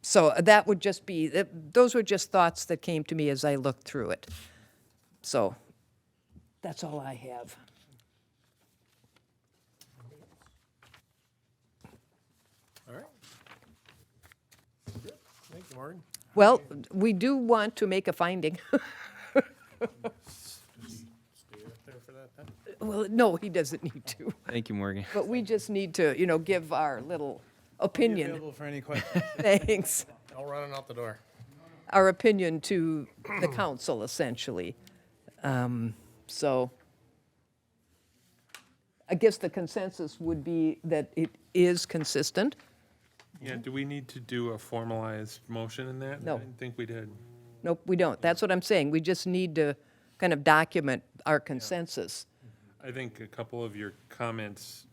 So that would just be, those were just thoughts that came to me as I looked through it. So that's all I have. All right. Good. Thank you, Morgan. Well, we do want to make a finding. Stay up there for that then? Well, no, he doesn't need to. Thank you, Morgan. But we just need to, give our little Be opinion. available for any questions. Thanks. All running out the door. Our opinion to the council, essentially. So I guess the consensus would be that it is consistent. Yeah, do we need to do a formalized motion in that? No. I didn't think we did. Nope, we don't. That's what I'm saying. We just need to kind of document our consensus. I think a couple of your comments,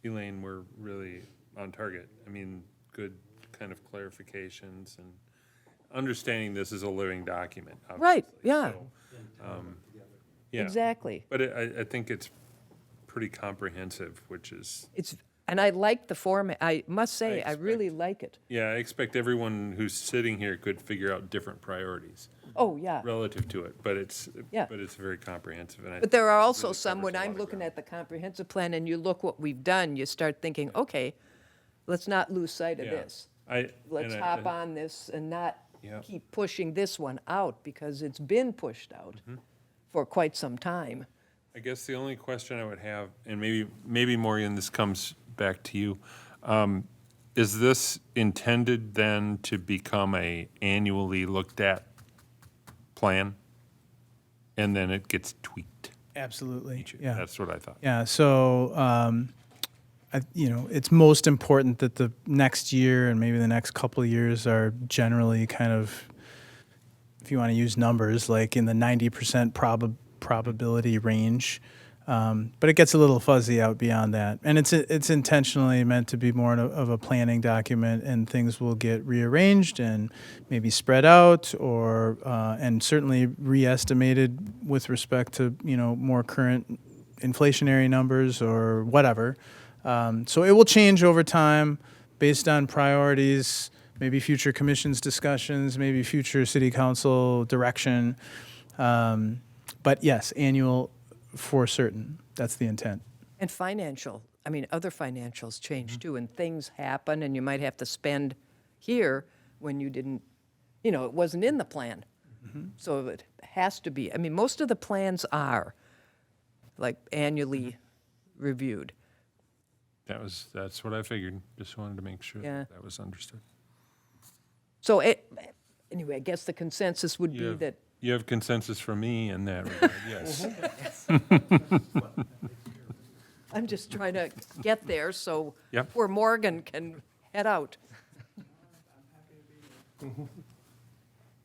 Elaine, were really on target. I mean, good kind of clarifications and understanding this is a living document, Right, obviously. yeah. So, yeah. Exactly. But I think it's pretty comprehensive, which is, And I like the format. I must say, I really like it. yeah, I expect everyone who's sitting here could figure out different priorities Oh, yeah. relative to it, but it's Yeah. very comprehensive. And I But there are also really some, when covers a lot I'm of looking ground. at the comprehensive plan and you look what we've done, you start thinking, okay, let's not lose sight of Yeah. this. Let's Let's hop on this and not Yeah. keep pushing this one out, because it's been pushed out Mm-hmm. for quite some time. I guess the only question I would have, and maybe Morgan, this comes back to you, is this intended then to become a annually looked at plan? And then it gets tweaked? Absolutely, yeah. That's what I thought. Yeah, so, it's most important that the next year and maybe the next couple of years are generally kind of, if you want to use numbers, like in the 90% probability range. But it gets a little fuzzy out beyond that. And it's intentionally meant to be more of a planning document, and things will get rearranged and maybe spread out, or and certainly re-estimated with respect to, more current inflationary numbers or whatever. So it will change over time based on priorities, maybe future commissions discussions, maybe future city council direction. But yes, annual for certain. That's the intent. And other financials change too, and things happen, and you might have to spend here when you didn't, it wasn't in the plan. So it has to be. Most of the plans are annually reviewed. That's what I figured. Just wanted to make sure Yeah. that was understood. So anyway, I guess the consensus would be that, You have consensus from me in that regard, yes. I'm just trying to get there so Yep. poor Morgan can head out.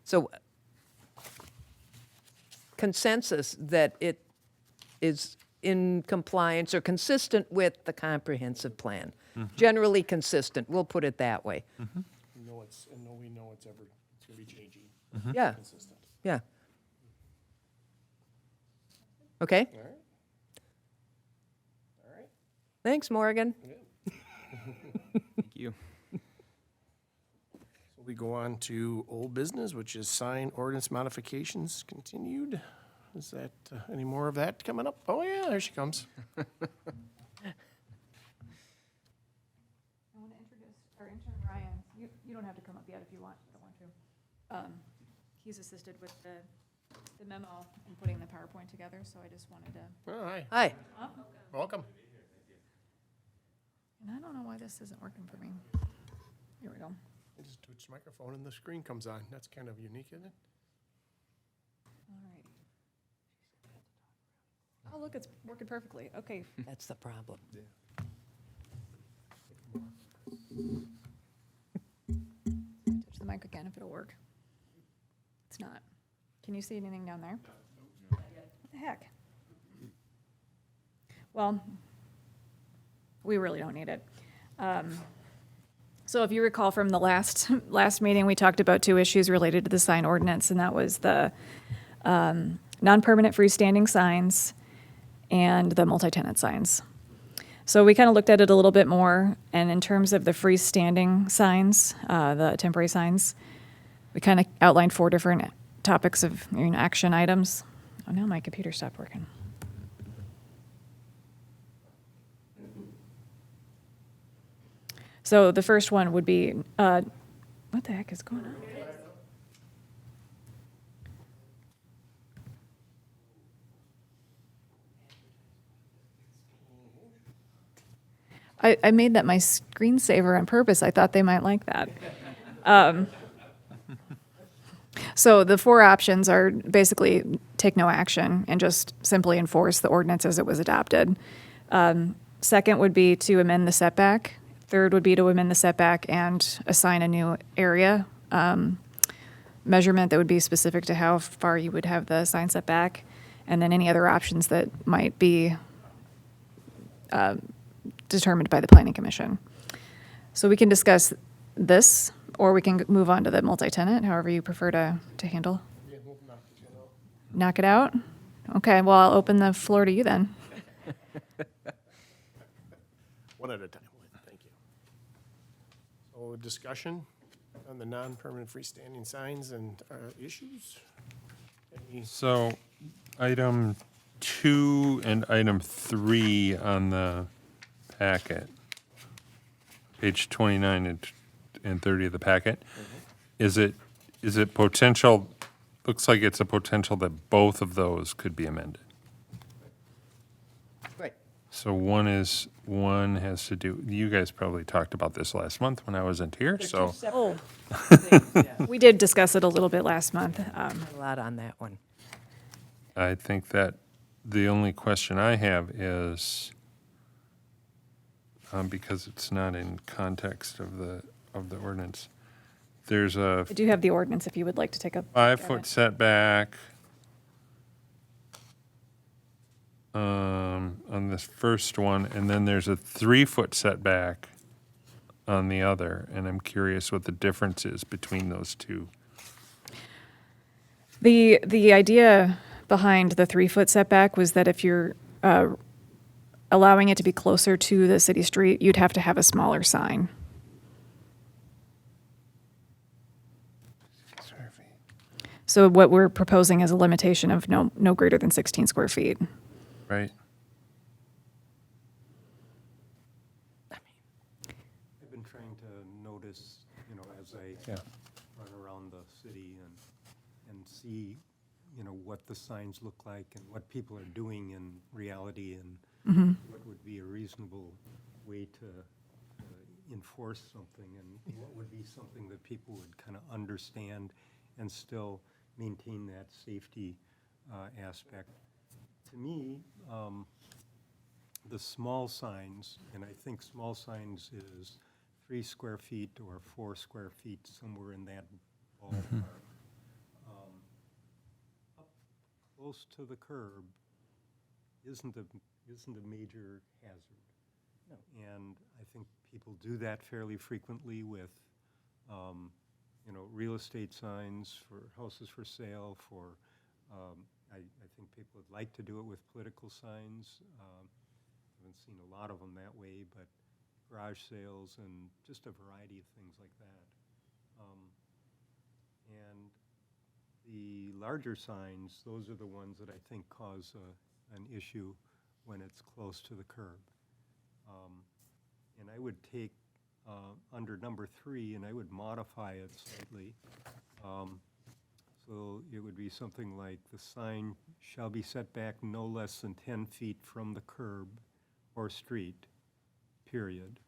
So consensus that it is in compliance or consistent with the comprehensive plan. Generally consistent, we'll put it that way. We know it's gonna be changing. Yeah, Consistent. yeah. Okay, All right. All right. thanks, Morgan. Thank you. So we go on to old business, which is sign ordinance modifications continued. Is that, any more of that coming up? Oh, yeah, there she comes. I want to introduce our intern Ryan. You don't have to come up yet if you don't want to. He's assisted with the memo and putting the PowerPoint together, so I just wanted to, Oh, hi, Hi. welcome. and I don't know why this isn't working for me. Here we go. I just touch microphone and the screen comes on. That's kind of unique, isn't it? All right. Oh, look, it's working perfectly. Okay. That's the problem. Touch the mic again if it'll work. It's not. Can you see anything down there? What the heck? Well, we really don't need it. So if you recall from the last meeting, we talked about two issues related to the sign ordinance, and that was the non-permanent freestanding signs and the multi-tenant signs. So we kind of looked at it a little bit more, and in terms of the freestanding signs, the temporary signs, we kind of outlined 4 different topics of action items. Oh, now my computer stopped working. So the first one would be, what the heck is going on? I made that my screensaver on purpose. I thought they might like that. So the 4 options are basically take no action and just simply enforce the ordinance as it was adopted. Second would be to amend the setback. Third would be to amend the setback and assign a new area measurement that would be specific to how far you would have the sign setback, and then any other options that might be determined by the Planning Commission. So we can discuss this, or we can move on to the multi-tenant, however you prefer to handle. Yeah, we'll knock it out. Knock it out? Okay, well, I'll open the floor to you then. One at a time, thank you. So discussion on the non-permanent freestanding signs and issues? Any So, item 2 and item 3 on the packet, page 29 and 30 of the packet, is it potential, looks like it's a potential that both of those could be amended? Right. So one has to do, you guys probably talked about this last month when I wasn't here, so. Oh. We did discuss it a little bit last month. A lot on that one. I think that the only question I have is, because it's not in context of the ordinance, there's a I do have the ordinance if you would like to take a. look at 5-foot it. setback on this first one, and then there's a 3-foot setback on the other, and I'm curious what the difference is between those two. The idea behind the 3-foot setback was that if you're allowing it to be closer to the city street, you'd have to have a smaller sign. So what we're proposing is a limitation of no greater than 16 square feet. Right? I've been trying to notice, as I run around the city and see, what the signs look like and what people are doing in reality and what would be a reasonable way to enforce something and what would be something that people would kind of understand and still maintain that safety aspect. To me, the small signs, and I think small signs is 3 square feet or 4 square feet, somewhere in that ballpark. Up close to the curb isn't a major hazard. No. And I think people do that fairly frequently with, real estate signs for houses for sale, for, I think people would like to do it with political signs. Haven't seen a lot of them that way, but garage sales and just a variety of things like that. And the larger signs, those are the ones that I think cause an issue when it's close to the curb. And I would take under number 3, and I would modify it slightly. So it would be something like the sign shall be set back no less than 10 feet from the curb or street, period.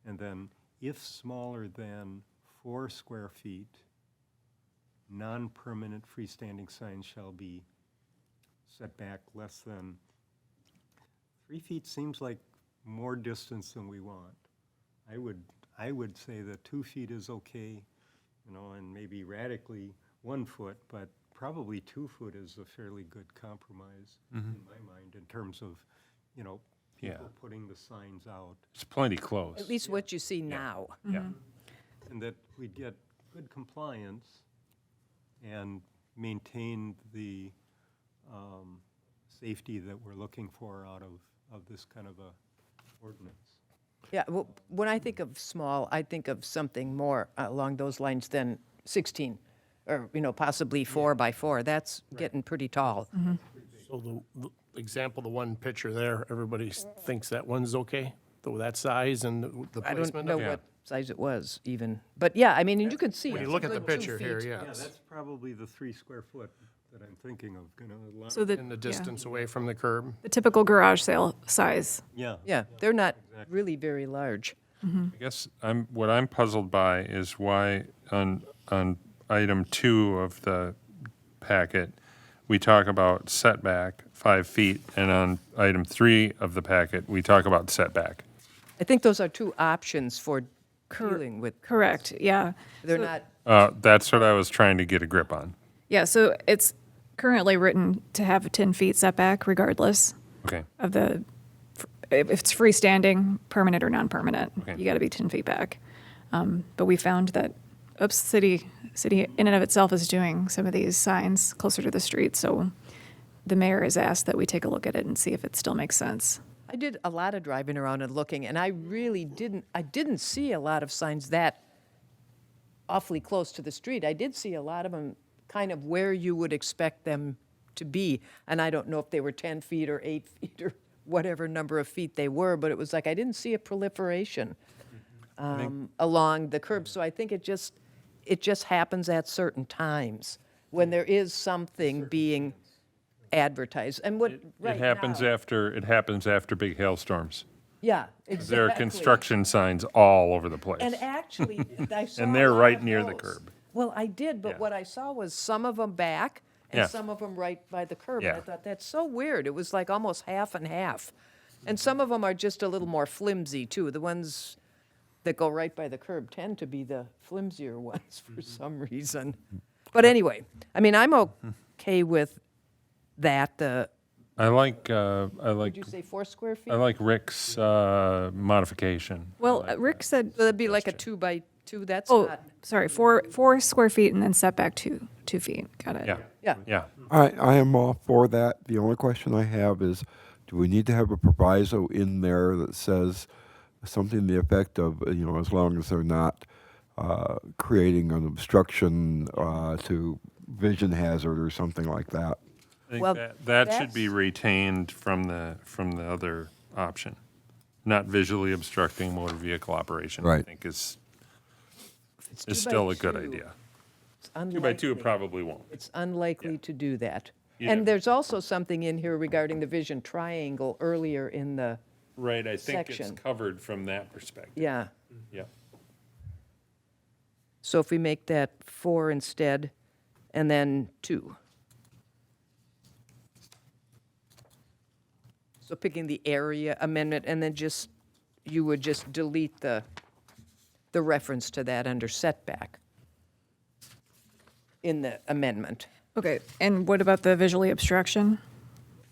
And then if smaller than 4 square feet, non-permanent freestanding signs shall be set back less than 3 feet seems like more distance than we want. I would say that 2 feet is okay, you know, and maybe radically 1 foot, but probably 2 foot is a fairly good compromise in my mind in terms of, you know, Yeah. people putting the signs out. It's plenty close. At least what you see now. Yeah. And that we'd get good compliance and maintain the safety that we're looking for out of this kind of a ordinance. Yeah, well, when I think of small, I think of something more along those lines than 16, or, you know, possibly 4 by 4. That's getting pretty tall. So the example, the one picture there, everybody thinks that one's okay, though that size and the I don't placement know of it? what size it was even, but yeah, I mean, and you can see. When you it's a look at the good 2 picture here, feet. yeah, Yeah, it's that's probably the 3 square foot that I'm thinking of, you know, a lot. So the, in the yeah, distance away from the curb. the typical garage sale size. Yeah. Yeah, they're not really very large. I guess what I'm puzzled by is why on item 2 of the packet, we talk about setback 5 feet, and on item 3 of the packet, we talk about setback. I think those are 2 options for dealing with, Correct, yeah. they're So- not, That's what I was trying to get a grip on. Yeah, so it's currently written to have a 10 feet setback regardless Okay. of the, if it's freestanding, permanent or non-permanent. Okay. You got to be 10 feet back. But we found that, city in and of itself is doing some of these signs closer to the street. So the mayor has asked that we take a look at it and see if it still makes sense. I did a lot of driving around and looking, and I really didn't see a lot of signs that awfully close to the street. I did see a lot of them kind of where you would expect them to be, and I don't know if they were 10 feet or 8 feet or whatever number of feet they were, but it was like I didn't see a proliferation along the curb. So I think it just happens at certain times when there is something being advertised. And what, right It happens now- after big hailstorms. Yeah, 'Cause exactly. there are construction signs all over the place. And actually, I saw And a they're lot right of near the those. curb. Well, I did, but Yeah. what I saw was some of them back and Yeah. some of them right by the curb. And I Yeah. thought, that's so weird. It was like almost half and half. And some of them are just a little more flimsy, too. The ones that go right by the curb tend to be the flimsier ones for some reason. But anyway, I mean, I'm okay with that. I like Did you say 4 square feet? I like Rick's modification. Well, Rick said, So that'd be like a 2 by 2, that's oh, not, sorry, 4 square feet and then setback 2 feet. Got it. Yeah, yeah. yeah. I am all for that. The only question I have is, do we need to have a proviso in there that says something to the effect of, you know, as long as they're not creating an obstruction to vision hazard or something like that? I think Well, that should be that's- retained from the other option. Not visually obstructing motor vehicle operation, I Right. think is It's 2 by still a good 2. idea. It's 2 by 2 unlikely. probably won't. It's unlikely to do that. You And never- there's also something in here regarding the vision triangle earlier in the, Right, I think it's Section. covered from that perspective. yeah. Yeah. So if we make that 4 instead, and then 2. So picking the area amendment, and then just, you would just delete the reference to that under setback in the amendment. Okay, and what about the visually obstruction?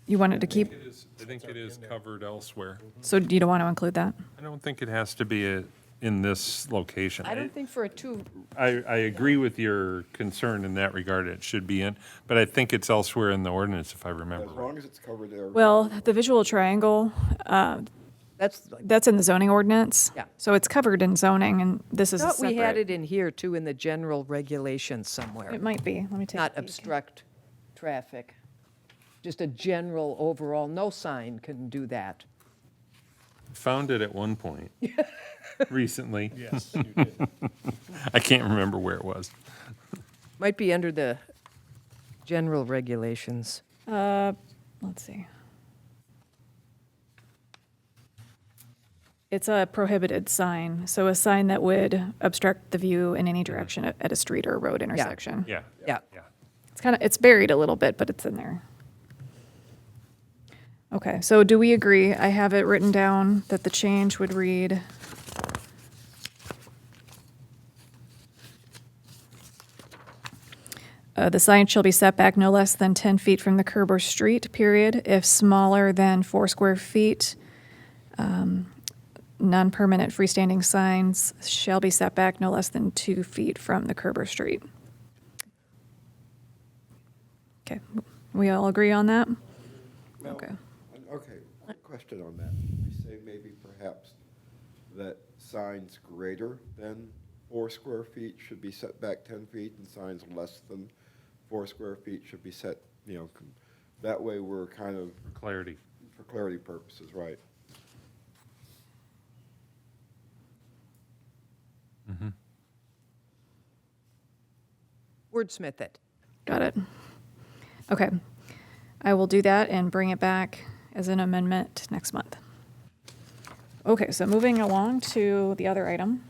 You wanted to keep, I think it is covered elsewhere. so you don't want to include that? I don't think it has to be in this location. I don't think for a 2, I agree with your concern in that regard, it should be in, but I think it's elsewhere in the ordinance, if I remember As right. long as it's covered there. Well, the visual triangle, that's in the zoning ordinance. Yeah. So it's covered in zoning, and this is a thought we had separate. it in here too, in the general regulations somewhere. It might be, let me take a Not peek. obstruct traffic. Just a general overall, no sign can do that. Found it at one point recently. Yes, you did. I can't remember where it was. Might be under the general regulations. Let's see. It's a prohibited sign, so a sign that would obstruct the view in any direction at a street or road intersection. Yeah, Yeah. yeah. It's buried a little bit, but it's in there. Okay, so do we agree? I have it written down that the change would read, the sign shall be set back no less than 10 feet from the curb or street, period. If smaller than 4 square feet, non-permanent freestanding signs shall be set back no less than 2 feet from the curb or street. Okay, we all agree on that? Well, Okay. Okay, question on that. We say maybe perhaps that signs greater than 4 square feet should be set back 10 feet, and signs less than 4 square feet should be set, that way we're kind of, Clarity. for clarity purposes, right? Wordsmith it. Got it. Okay. I will do that and bring it back as an amendment next month. Okay, so moving along to the other item.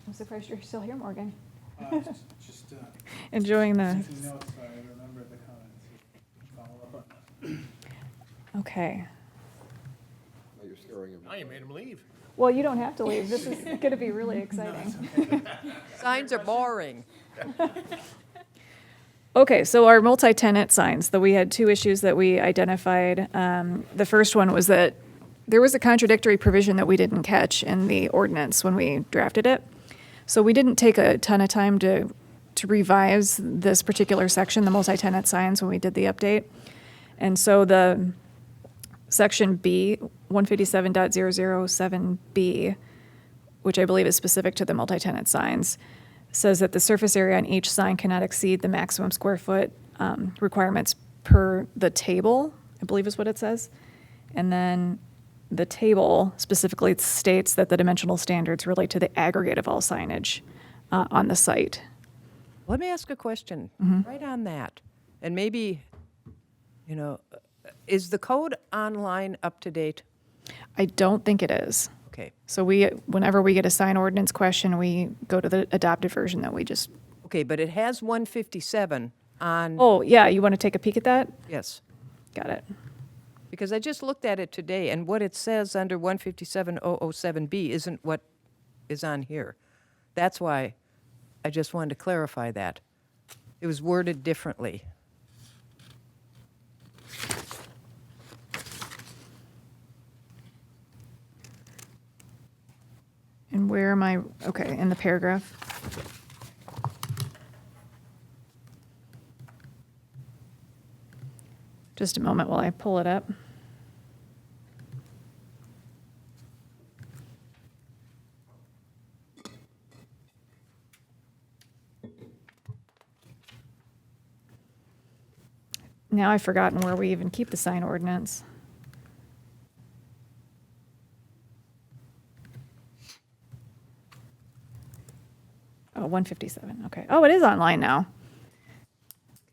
I'm surprised you're still here, Morgan. Just Enjoying the, taking notes so I remember the comments. Follow up on that. okay. Now you're scaring him. Now you made him leave. Well, you don't have to leave. This is going to be really exciting. Signs are boring. Okay, so our multi-tenant signs, we had 2 issues that we identified. The first one was that there was a contradictory provision that we didn't catch in the ordinance when we drafted it. So we didn't take a ton of time to revise this particular section, the multi-tenant signs, when we did the update. And so the section B, 157.007B, which I believe is specific to the multi-tenant signs, says that the surface area on each sign cannot exceed the maximum square foot requirements per the table, I believe is what it says. And then the table specifically states that the dimensional standards relate to the aggregate of all signage on the site. Let me ask a question right on that. And maybe, is the code online up to date? I don't think it is. Okay. So whenever we get a sign ordinance question, we go to the adopted version that we just, Okay, but it has 157 on, oh, yeah, you want to take a peek at that? yes. Got it. Because I just looked at it today, and what it says under 157.007B isn't what is on here. That's why I just wanted to clarify that. It was worded differently. And where am I, okay, in the paragraph? Just a moment while I pull it up. Now I've forgotten where we even keep the sign ordinance. Oh, 157, okay. Oh, it is online now.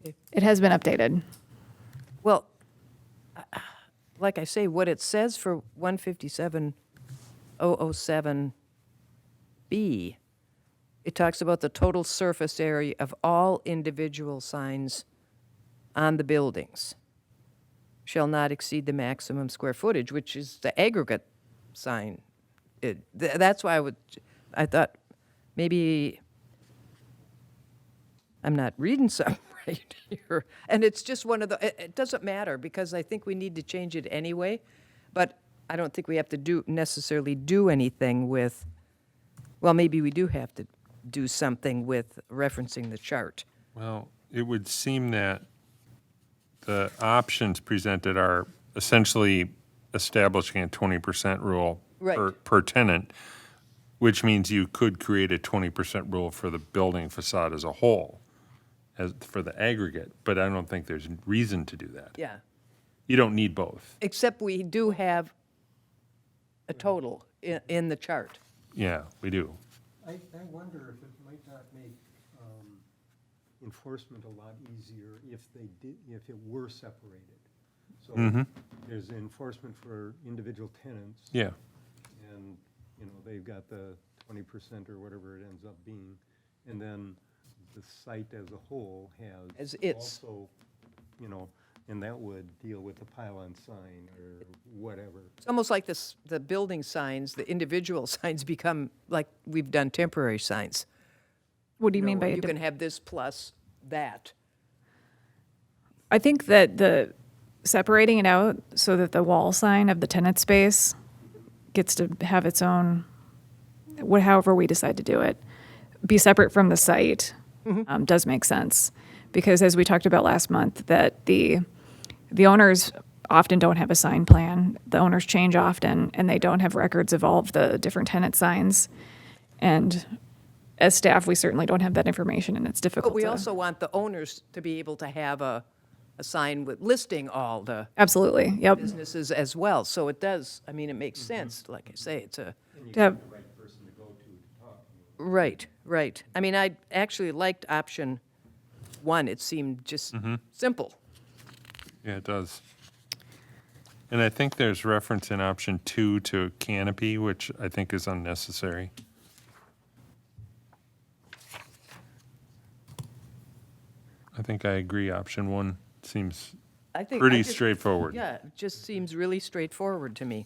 Okay. It has been updated. Well, like I say, what it says for 157.007B, it talks about the total surface area of all individual signs on the buildings shall not exceed the maximum square footage, which is the aggregate sign. That's why I thought maybe I'm not reading something right here. And it's just one of it doesn't matter because I think we need to change it anyway, but I don't think we have to necessarily do anything with, well, maybe we do have to do something with referencing the chart. Well, it would seem that the options presented are essentially establishing a 20% rule Right. per tenant, which means you could create a 20% rule for the building facade as a whole, for the aggregate, but I don't think there's reason to do that. Yeah. You don't need both. Except we do have a total in the chart. Yeah, we do. I wonder if it might not make enforcement a lot easier if they did, if it were separated. So there's enforcement for individual tenants. Yeah. And, you know, they've got the 20% or whatever it ends up being. And then the site as a whole has As its. also, you know, and that would deal with the pylon sign or whatever. It's almost like the building signs, the individual signs become like we've done temporary signs. What do you know, mean by where it? you can have this plus that. I think that the separating it out so that the wall sign of the tenant space gets to have its own, however we decide to do it, be separate from the site does make sense. Because as we talked about last month, that the owners often don't have a sign plan. The owners change often, and they don't have records of all of the different tenant signs. And as staff, we certainly don't have that information, and it's difficult But we to- also want the owners to be able to have a sign with listing all the Absolutely, yep. businesses as well. So it does, I mean, it makes sense, like I say, it's a, To have, right, right. I mean, I actually liked option 1. It seemed just simple. Yeah, it does. And I think there's reference in option 2 to canopy, which I think is unnecessary. I think I agree. Option 1 seems I think. pretty straightforward. Yeah, it just seems really straightforward to me.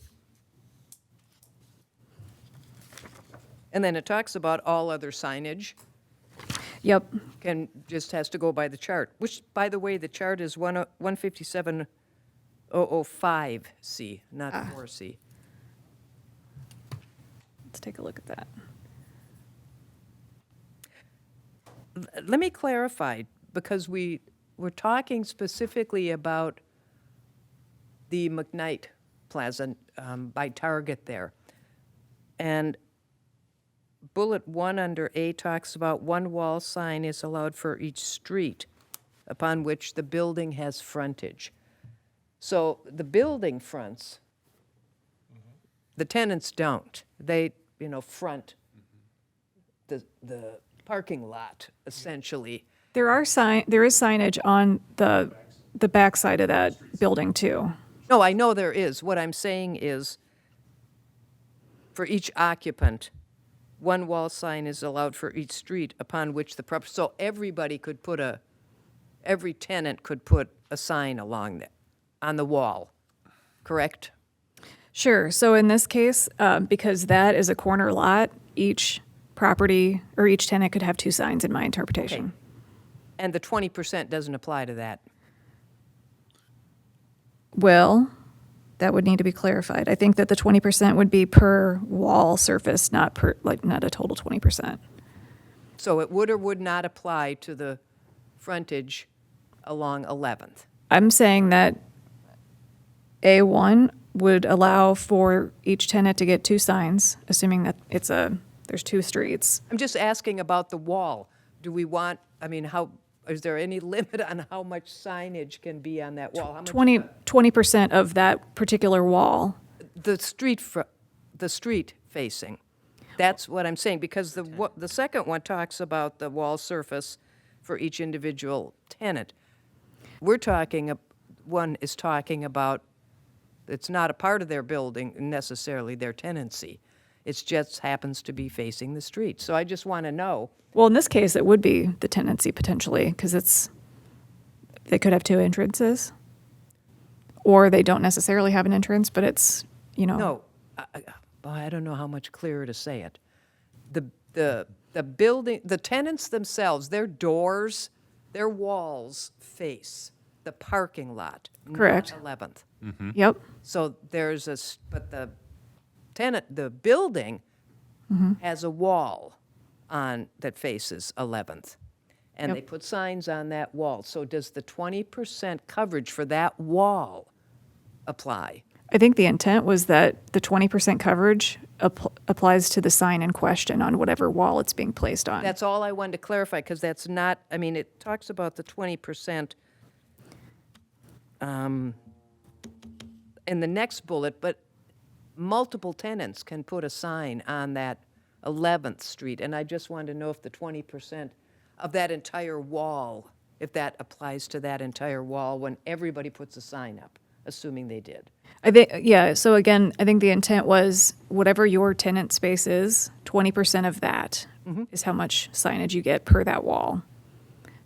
And then it talks about all other signage yep, just has to go by the chart, which, by the way, the chart is 157.005C, not 4C. let's take a look at that. Let me clarify, because we're talking specifically about the McKnight Plaza by Target there. And bullet 1 under A talks about one wall sign is allowed for each street upon which the building has frontage. So the building fronts, the tenants don't. They, front the parking lot, essentially. There is signage on the back side of that building too. No, I know there is. What I'm saying is, for each occupant, one wall sign is allowed for each street upon which the property, so everybody could put every tenant could put a sign along on the wall, correct? Sure, so in this case, because that is a corner lot, each property or each tenant could have 2 signs in my interpretation. And the 20% doesn't apply to that. Well, that would need to be clarified. I think that the 20% would be per wall surface, not a total 20%. So it would or would not apply to the frontage along 11th. I'm saying that A1 would allow for each tenant to get 2 signs, assuming that there's 2 streets. I'm just asking about the wall. Do we want, is there any limit on how much signage can be on that wall? How much 20% of that particular wall. the street facing. That's what I'm saying, because the second one talks about the wall surface for each individual tenant. One is talking about, it's not a part of their building necessarily, their tenancy. It just happens to be facing the street. So I just want to know. Well, in this case, it would be the tenancy potentially, because they could have 2 entrances. Or they don't necessarily have an entrance, but it's, No, I don't know how much clearer to say it. The building, the tenants themselves, their doors, their walls face the parking lot. Correct. Not 11th. Yep, So but the building has a wall that faces 11th. And Yep. they put signs on that wall. So does the 20% coverage for that wall apply? I think the intent was that the 20% coverage applies to the sign in question on whatever wall it's being placed on. That's all I wanted to clarify, because that's not, it talks about the 20% in the next bullet, but multiple tenants can put a sign on that 11th Street, and I just wanted to know if the 20% of that entire wall, if that applies to that entire wall when everybody puts a sign up, assuming they did. I think, yeah, so again, I think the intent was whatever your tenant space is, 20% of that is how much signage you get per that wall.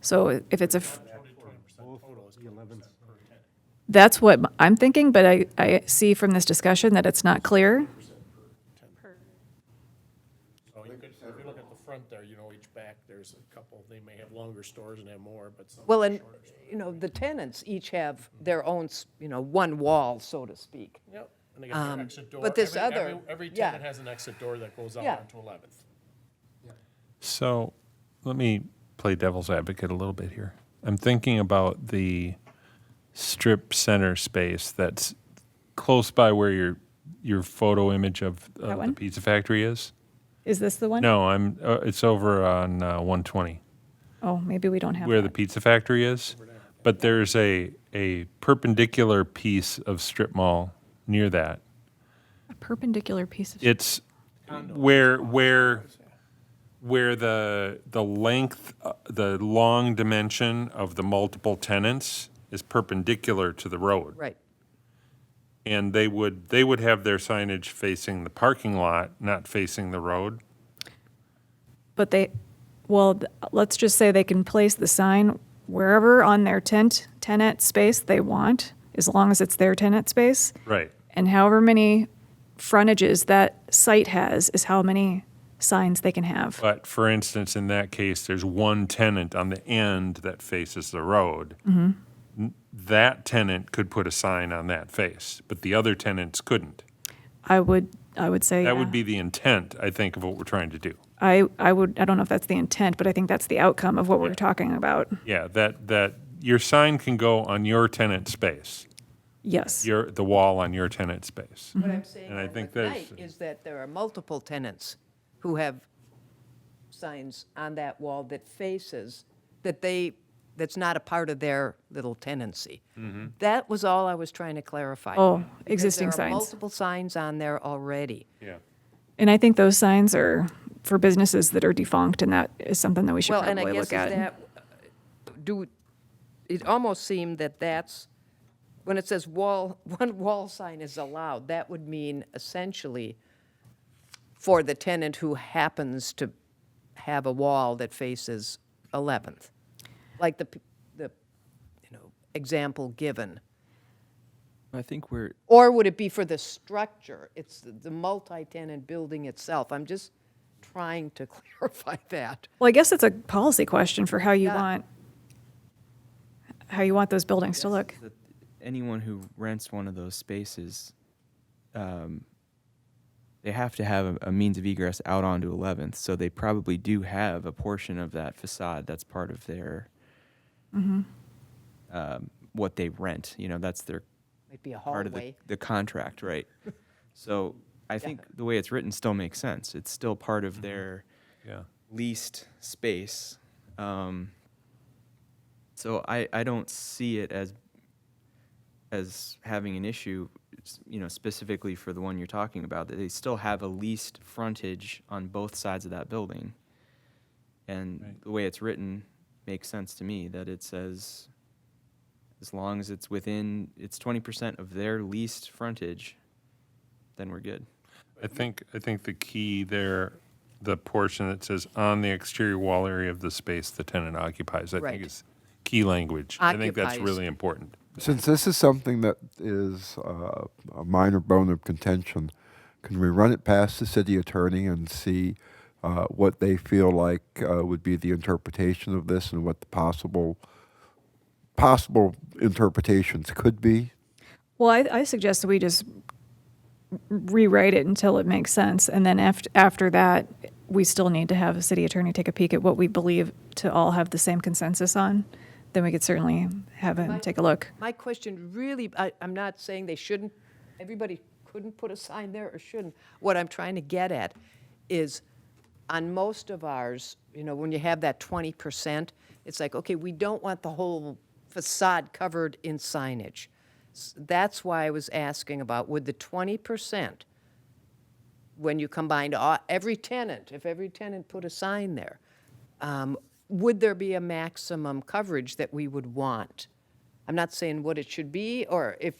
So if it's that's what I'm thinking, but I see from this discussion that it's not clear. So you could, if you look at the front there, you know, each back, there's a couple, they may have longer stores and have more, but some. Well, and, the tenants each have their own, one wall, so to speak. Yep, and they got their exit door. but this Every- other- Every yeah. tenant has an exit door that goes out Yeah. onto 11th. So let me play devil's advocate a little bit here. I'm thinking about the strip center space that's close by where your photo image of the one? pizza factory is. Is this the one? No, it's over on 120 Oh, maybe we don't have where the that. pizza factory is. But there's a perpendicular piece of strip mall near that. A perpendicular piece of. It's where the length, the long dimension of the multiple tenants is perpendicular to the road. Right. And they would have their signage facing the parking lot, not facing the road. But let's just say they can place the sign wherever on their tenant space they want, as long as it's their tenant space. Right. And however many frontages that site has is how many signs they can have. But for instance, in that case, there's one tenant on the end that faces the road. That tenant could put a sign on that face, but the other tenants couldn't. I would say, That would yeah. be the intent, I think, of what we're trying to do. I don't know if that's the intent, but I think that's the outcome of what we're talking about. Yeah, that your sign can go on your tenant space, Yes. the wall on your tenant space. What I'm saying And I on think with that's- Knight is that there are multiple tenants who have signs on that wall that faces, that's not a part of their little tenancy. That was all I was trying to clarify. Oh, Because existing there are signs. multiple signs on there already. Yeah. And I think those signs are for businesses that are defunct, and that is something that we should Well, and I probably guess look is at. it almost seemed that's, when it says one wall sign is allowed, that would mean essentially for the tenant who happens to have a wall that faces 11th, like the example given. I think we're, Or would it be for the structure? It's the multi-tenant building itself. I'm just trying to clarify that. Well, I guess it's a policy question for how you Yeah. want those buildings to look. that anyone who rents one of those spaces, they have to have a means of egress out onto 11th, so they probably do have a portion of that facade that's part of their, what they rent. That's their Might be a part of hallway. the contract, right? So I think the way it's written still makes sense. It's still part of their Yeah. leased space. So I don't see it as having an issue, specifically for the one you're talking about, that they still have a leased frontage on both sides of that building. And the way it's written makes sense to me, that it says, as long as it's 20% of their leased frontage, then we're good. I think the key there, the portion that says on the exterior wall area of the space the tenant occupies, I Right. think is key language. I think that's Occupies. really important. Since this is something that is a minor bone of contention, can we run it past the city attorney and see what they feel like would be the interpretation of this and what the possible interpretations could be? Well, I suggest that we just rewrite it until it makes sense, and then after that, we still need to have a city attorney take a peek at what we believe to all have the same consensus on. Then we could certainly have him take a look. My question really, I'm not saying everybody couldn't put a sign there or shouldn't. What I'm trying to get at is, on most of ours, when you have that 20%, it's like, okay, we don't want the whole facade covered in signage. That's why I was asking about, would the 20%, when you combined every tenant, if every tenant put a sign there, would there be a maximum coverage that we would want? I'm not saying what it should be, or if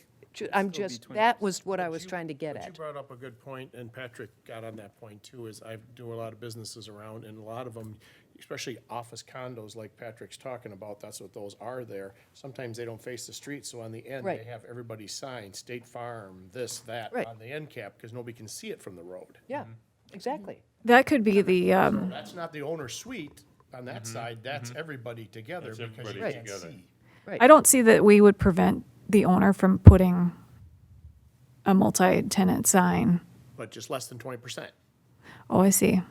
I'm still be just, 20%. that was what I was trying to get But you at. brought up a good point, and Patrick got on that point too, is I do a lot of businesses around, and a lot of them, especially office condos like Patrick's talking about, that's what those are there. Sometimes they don't face the street, so on the end, Right. they have everybody's sign, State Farm, this, that, Right. on the end cap, because nobody can see it from the road. Yeah, exactly. That could be the, That's not the owner's suite on that side, that's everybody together, That's because you everybody can't together. see. I don't see that we would prevent the owner from putting a multi-tenant sign. But just less than 20%, Oh, I see.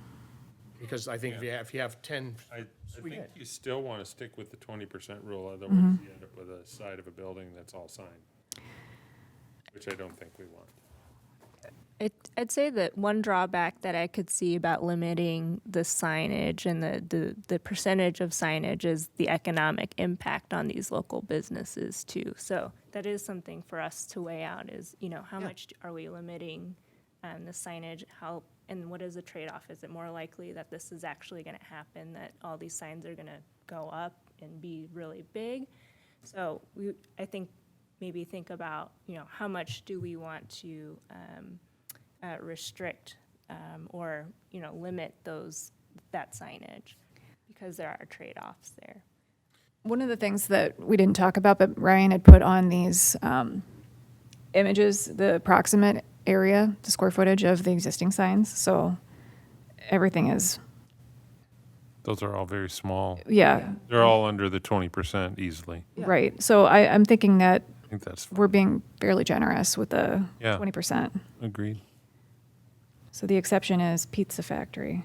because I think if you have 10, I think you still want to stick with the 20% rule, otherwise Mm-hmm. you end up with a side of a building that's all signed, which I don't think we want. I'd say that one drawback that I could see about limiting the signage and the percentage of signage is the economic impact on these local businesses too. So that is something for us to weigh out is, how much are we limiting the signage? How, and what is the trade-off? Is it more likely that this is actually going to happen, that all these signs are going to go up and be really big? So I think maybe think about, how much do we want to restrict or limit that signage, because there are trade-offs there. One of the things that we didn't talk about, but Ryan had put on these images, the approximate area, the square footage of the existing signs. So everything is, Those are all very small. yeah, They're all under the 20% easily. right. So I'm thinking that I think that's we're being fairly generous with the Yeah. 20%. agreed. So the exception is Pizza Factory.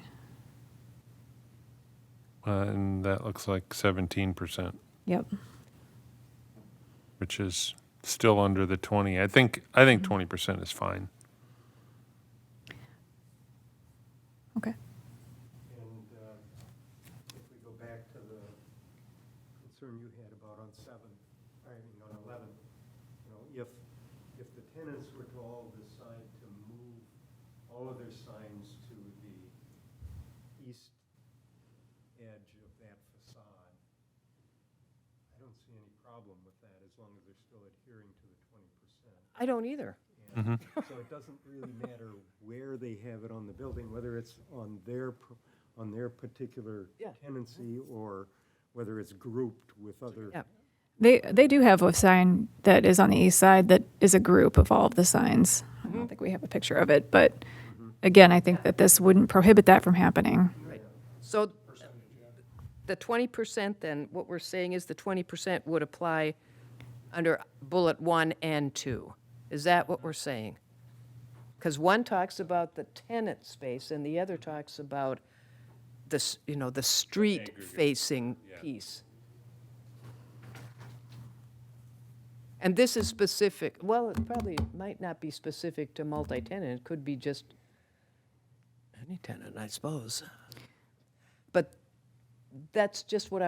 And that looks like 17%, Yep. which is still under the 20. I think 20% is fine. Okay. And if we go back to the concern you had about on 7, I mean, on 11, if the tenants were to all decide to move all of their signs to the east edge of that facade, I don't see any problem with that as long as they're still adhering to the 20%. I don't either. And so it doesn't really matter where they have it on the building, whether it's on their particular Yeah. tenancy or whether it's grouped with other. Yeah. They do have a sign that is on the east side that is a group of all of the signs. I don't think we have a picture of it, but again, I think that this wouldn't prohibit that from happening. So the 20% then, what we're saying is the 20% would apply under bullet 1 and 2. Is that what we're saying? Because one talks about the tenant space and the other talks about this, the street-facing piece. And this is specific, well, it probably might not be specific to multi-tenant, it could be just any tenant, I suppose. But that's just what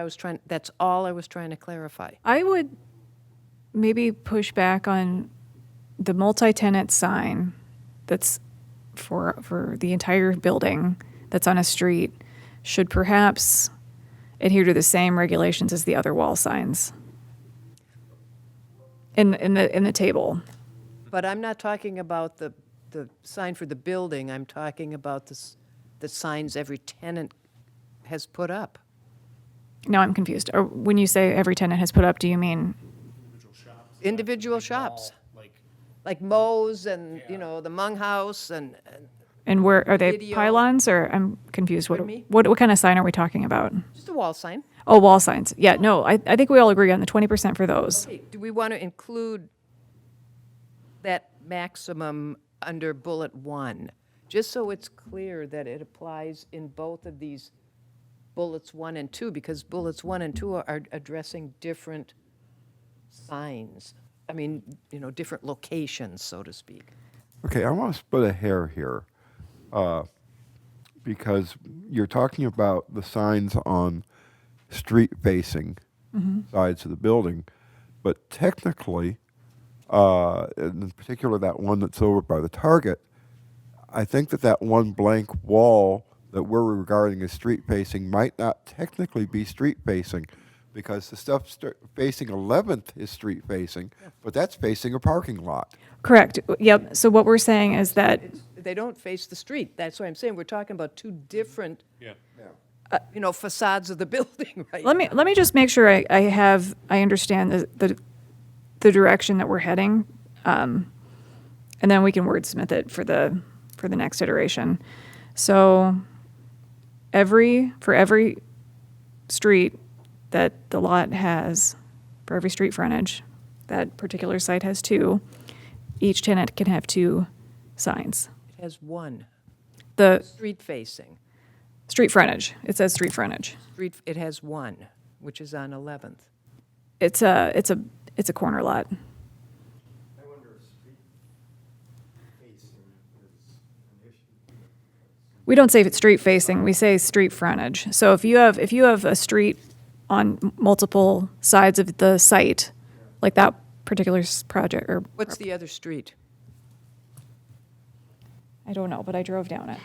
that's all I was trying to clarify. I would maybe push back on the multi-tenant sign that's for the entire building that's on a street should perhaps adhere to the same regulations as the other wall signs in the table. But I'm not talking about the sign for the building, I'm talking about the signs every tenant has put up. Now I'm confused. Or when you say every tenant has put up, do you mean Individual shops, Like, like Moe's and, the Mung House and and where are they Video. pylons or I'm confused. Pardon me? What kind of sign are we talking about? just a wall sign. Oh, wall signs. Yeah, no, I think we all agree on the 20% for those. Okay, do we want to include that maximum under bullet 1? Just so it's clear that it applies in both of these bullets 1 and 2, because bullets 1 and 2 are addressing different signs. I mean, different locations, so to speak. Okay, I want to split a hair here, because you're talking about the signs on street-facing sides of the building, but technically, in particular that one that's over by the Target, I think that one blank wall that we're regarding as street-facing might not technically be street-facing, because the stuff facing 11th is street facing, but that's facing a parking lot. Correct. Yep. So what we're saying is that, They don't face the street. That's what I'm saying. We're talking about two different, Yeah. facades of the building, right? let me just make sure I understand the direction that we're heading. And then we can wordsmith it for the next iteration. So for every street that the lot has, for every street frontage, that particular site has 2, each tenant can have 2 signs. It has one, The street facing. street frontage, it says street frontage. It has one, which is on 11th. It's a corner lot. I wonder if street facing is an issue. We don't say if it's street facing, we say street frontage. So if you have a street on multiple sides of the site, like that particular project, or What's the other street? I don't know, but I drove down it.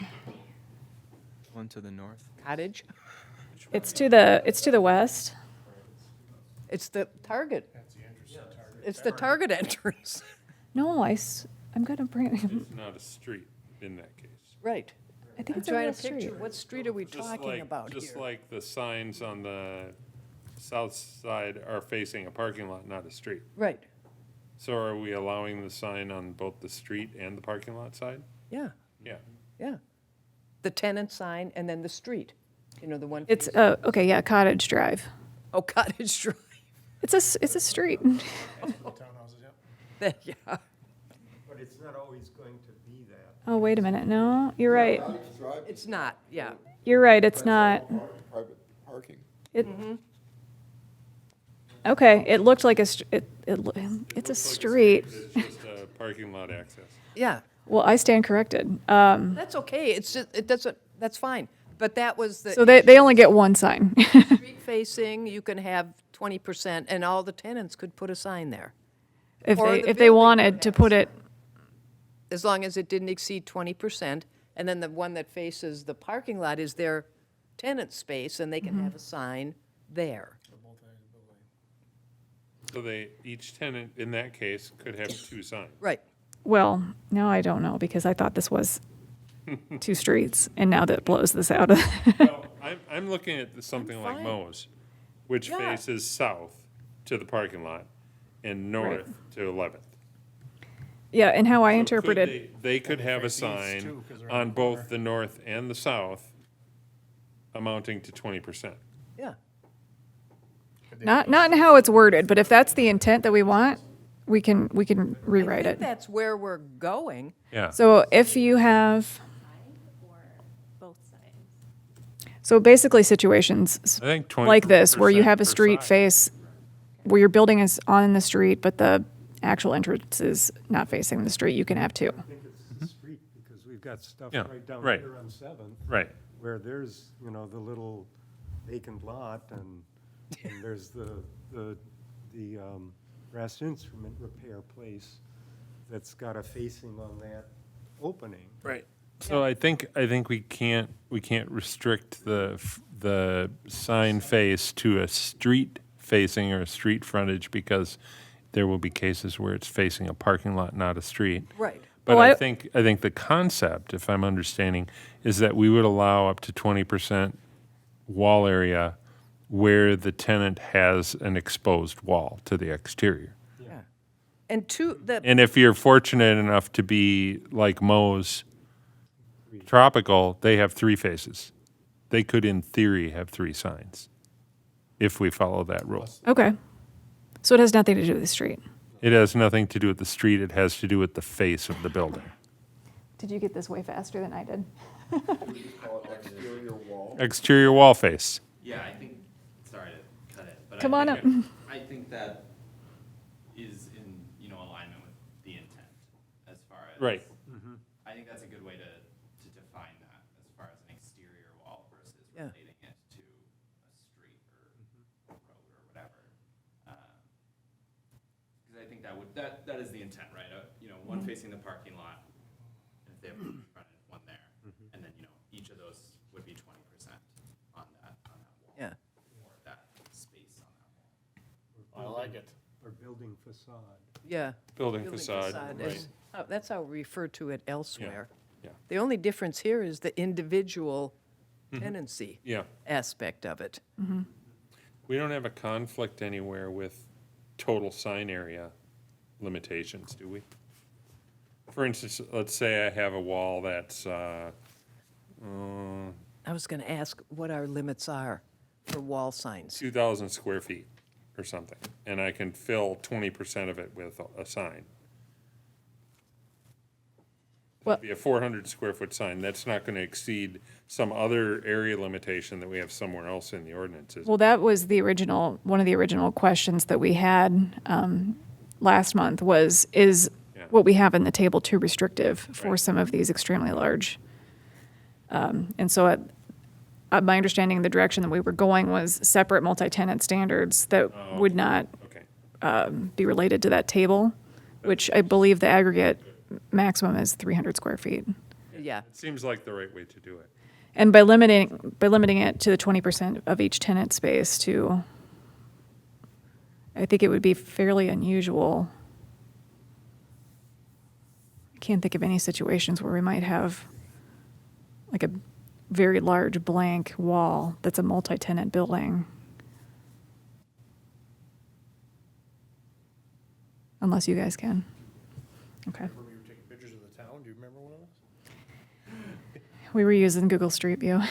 One to the north. Cottage? It's to the west. It's the Target. It's the Target entrance. No, I'm gonna bring. It's not a street in that case. Right. I think I'm it's a trying real to picture, street. what street are we Just talking like- about here? Just like the signs on the south side are facing a parking lot, not a street. Right, So are we allowing the sign on both the street and the parking lot side? yeah, Yeah. yeah. The tenant sign and then the street, the one. It's okay, yeah, Cottage Drive. Oh, Cottage Drive. It's a street. Townhouses, yeah. Yeah. But it's not always going to be that. Oh, wait a minute. No, you're right. It's not, yeah. You're right. It's not. Private parking. It. Okay, it looked like it's a street. It's just a parking lot access. Yeah, Well, I stand corrected. that's okay, it's just, that's fine. But that was the. So they only get one sign. Street facing, you can have 20%, and all the tenants could put a sign there, if Or they the if they building wanted to put it. as long as it didn't exceed 20%. And then the one that faces the parking lot is their tenant space, and they can have a sign there. So each tenant in that case could have 2 signs. Right. Well, now I don't know because I thought this was 2 streets, and now that blows this out of. Well, I'm looking at something like fine. Mo's, which Yeah. faces south to the parking lot and north to 11th. Yeah, and how I So interpreted. They could have a face east, too, sign 'cause they're on on the both corner. the north and the south amounting to 20%. Yeah. Not in how it's worded, but if that's the intent that we want, we can rewrite I it. think that's where we're going. Yeah. So if you have, Or both sides. so basically situations I think like this, where you 20% have a per street side. face, where your building is on the street, but the actual entrance is not facing the street, you can have 2. I think it's the street, because we've got stuff Yeah, right down right. here on 7th, Right. where there's, the little vacant lot, and there's the brass instrument repair place that's got a facing on that opening. Right. So I think we can't restrict the sign face to a street facing or a street frontage because there will be cases where it's facing a parking lot, not a street. Right. But Well, I I- think the concept, if I'm understanding, is that we would allow up to 20% wall area where the tenant has an exposed wall to the exterior. Yeah. And And if you're fortunate enough to be like Mo's Tropical, they have 3 faces. They could, in theory, have 3 signs, if we follow that rule. Okay. So it has nothing to do with the street. It has nothing to do with the street, it has to do with the face of the building. Did you get this way faster than I did? Exterior wall face. Yeah, I think, sorry to cut it, but Come on up. I think that is in, alignment with the intent as far as. Right. I think that's a good way to define that as far as an exterior wall versus Yeah. relating it to a street or road or whatever. Because I think that is the intent, right? One facing the parking lot, and if they have one fronted, one there, and then, each of those would be 20% on that wall. Yeah. Or that space on that building facade. Yeah. Building facade, right. is- That's how we refer to it elsewhere. yeah. The only difference here is the individual tenancy Yeah. aspect of it. We don't have a conflict anywhere with total sign area limitations, do we? For instance, let's say I have a wall that's, I was going to ask what our limits are for wall signs. 2,000 square feet or something, and I can fill 20% of it with a sign. Well- That'd be a 400 square foot sign. That's not going to exceed some other area limitation that we have somewhere else in the ordinance, is it? Well, that was one of the original questions that we had last month was, is Yeah. what we have in the table too restrictive for Right. some of these extremely large? And so my understanding, the direction that we were going was separate multi-tenant standards that would not Okay, be related to that table, which I believe the aggregate maximum is 300 square feet. Yeah. it seems like the right way to do it. And by limiting it to the 20% of each tenant space to, I think it would be fairly unusual. I can't think of any situations where we might have like a very large blank wall that's a multi-tenant building. Unless you guys can. Okay. Remember you were taking pictures of the town? Do you remember one of those? We were using Google Street View. I'm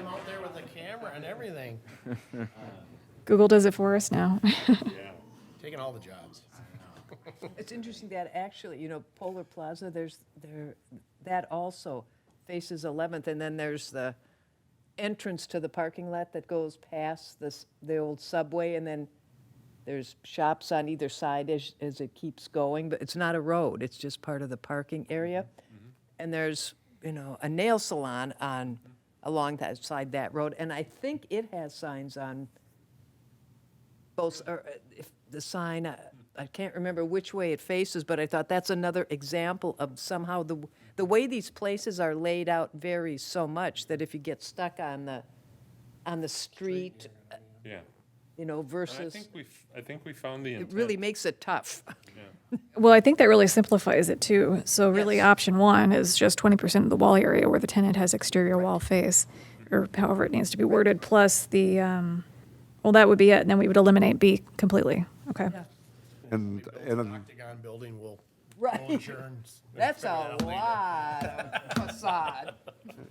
out there with the camera and everything, Google does it for us now. Yeah. taking all the jobs. It's interesting that actually, Polar Plaza, that also faces 11th, and then there's the entrance to the parking lot that goes past the old Subway, and then there's shops on either side as it keeps going, but it's not a road, it's just part of the parking area. And there's, a nail salon along that side, that road, and I think it has signs on both, or if the sign, I can't remember which way it faces, but I thought that's another example of somehow the way these places are laid out varies so much that if you get stuck on the street, Yeah. And versus, I think we found the it intent. really makes it tough. Well, I think that really simplifies it too. So really, Yes. option one is just 20% of the wall area where the tenant has exterior wall face, or however it needs to be worded, plus the, well, that would be it, and then we would eliminate B completely. Okay. Yeah. And, An and octagon building will, Right. insurance. That's a lot of facade.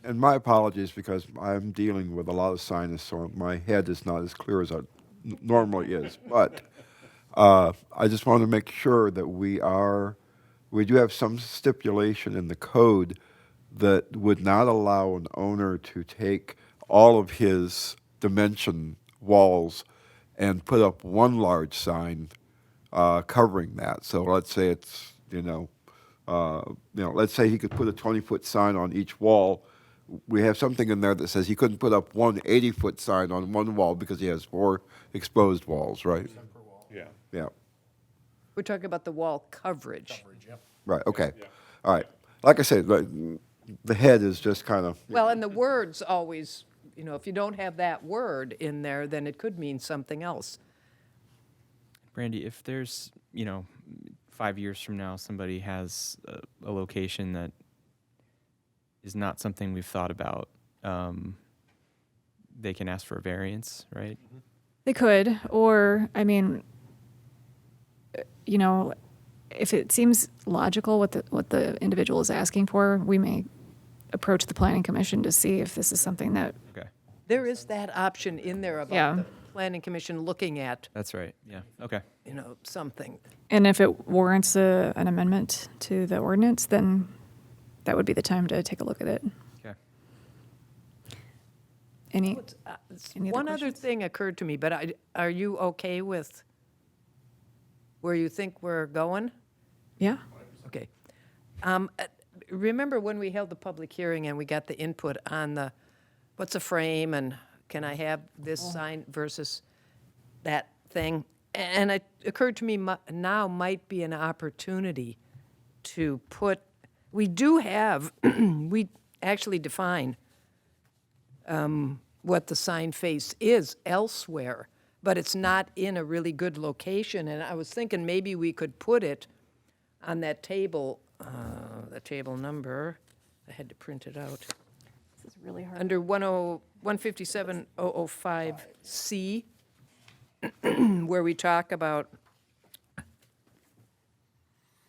And my apologies, because I'm dealing with a lot of sinus, so my head is not as clear as it normally is. But I just want to make sure that we do have some stipulation in the code that would not allow an owner to take all of his dimension walls and put up one large sign covering that. So let's say it's, let's say he could put a 20-foot sign on each wall. We have something in there that says he couldn't put up one 80-foot sign on one wall because he has 4 exposed walls, right? Yeah. Yeah, We're talking about the wall coverage. right, okay. Yeah. All right. Like I said, the head is just kind of, Well, and the words always, if you don't have that word in there, then it could mean something else. Brandy, if there's, 5 years from now, somebody has a location that is not something we've thought about, they can ask for a variance, right? They could, or, I mean, if it seems logical what the individual is asking for, we may approach the planning commission to see if this is something that, Okay, There is that option in there Yeah. about the planning commission looking at, that's right, yeah, okay. something. and if it warrants an amendment to the ordinance, then that would be the time to take a look at it. Okay. Any other One other questions? thing occurred to me, but are you okay with where you think we're going? Yeah. Okay. Remember when we held the public hearing and we got the input on what's a frame and can I have this sign versus that thing? And it occurred to me now might be an opportunity to we do have, we actually define what the sign face is elsewhere, but it's not in a really good location. And I was thinking maybe we could put it on that table, the table number, I had to print it out, This is really hard. under 157.005C, where we talk about,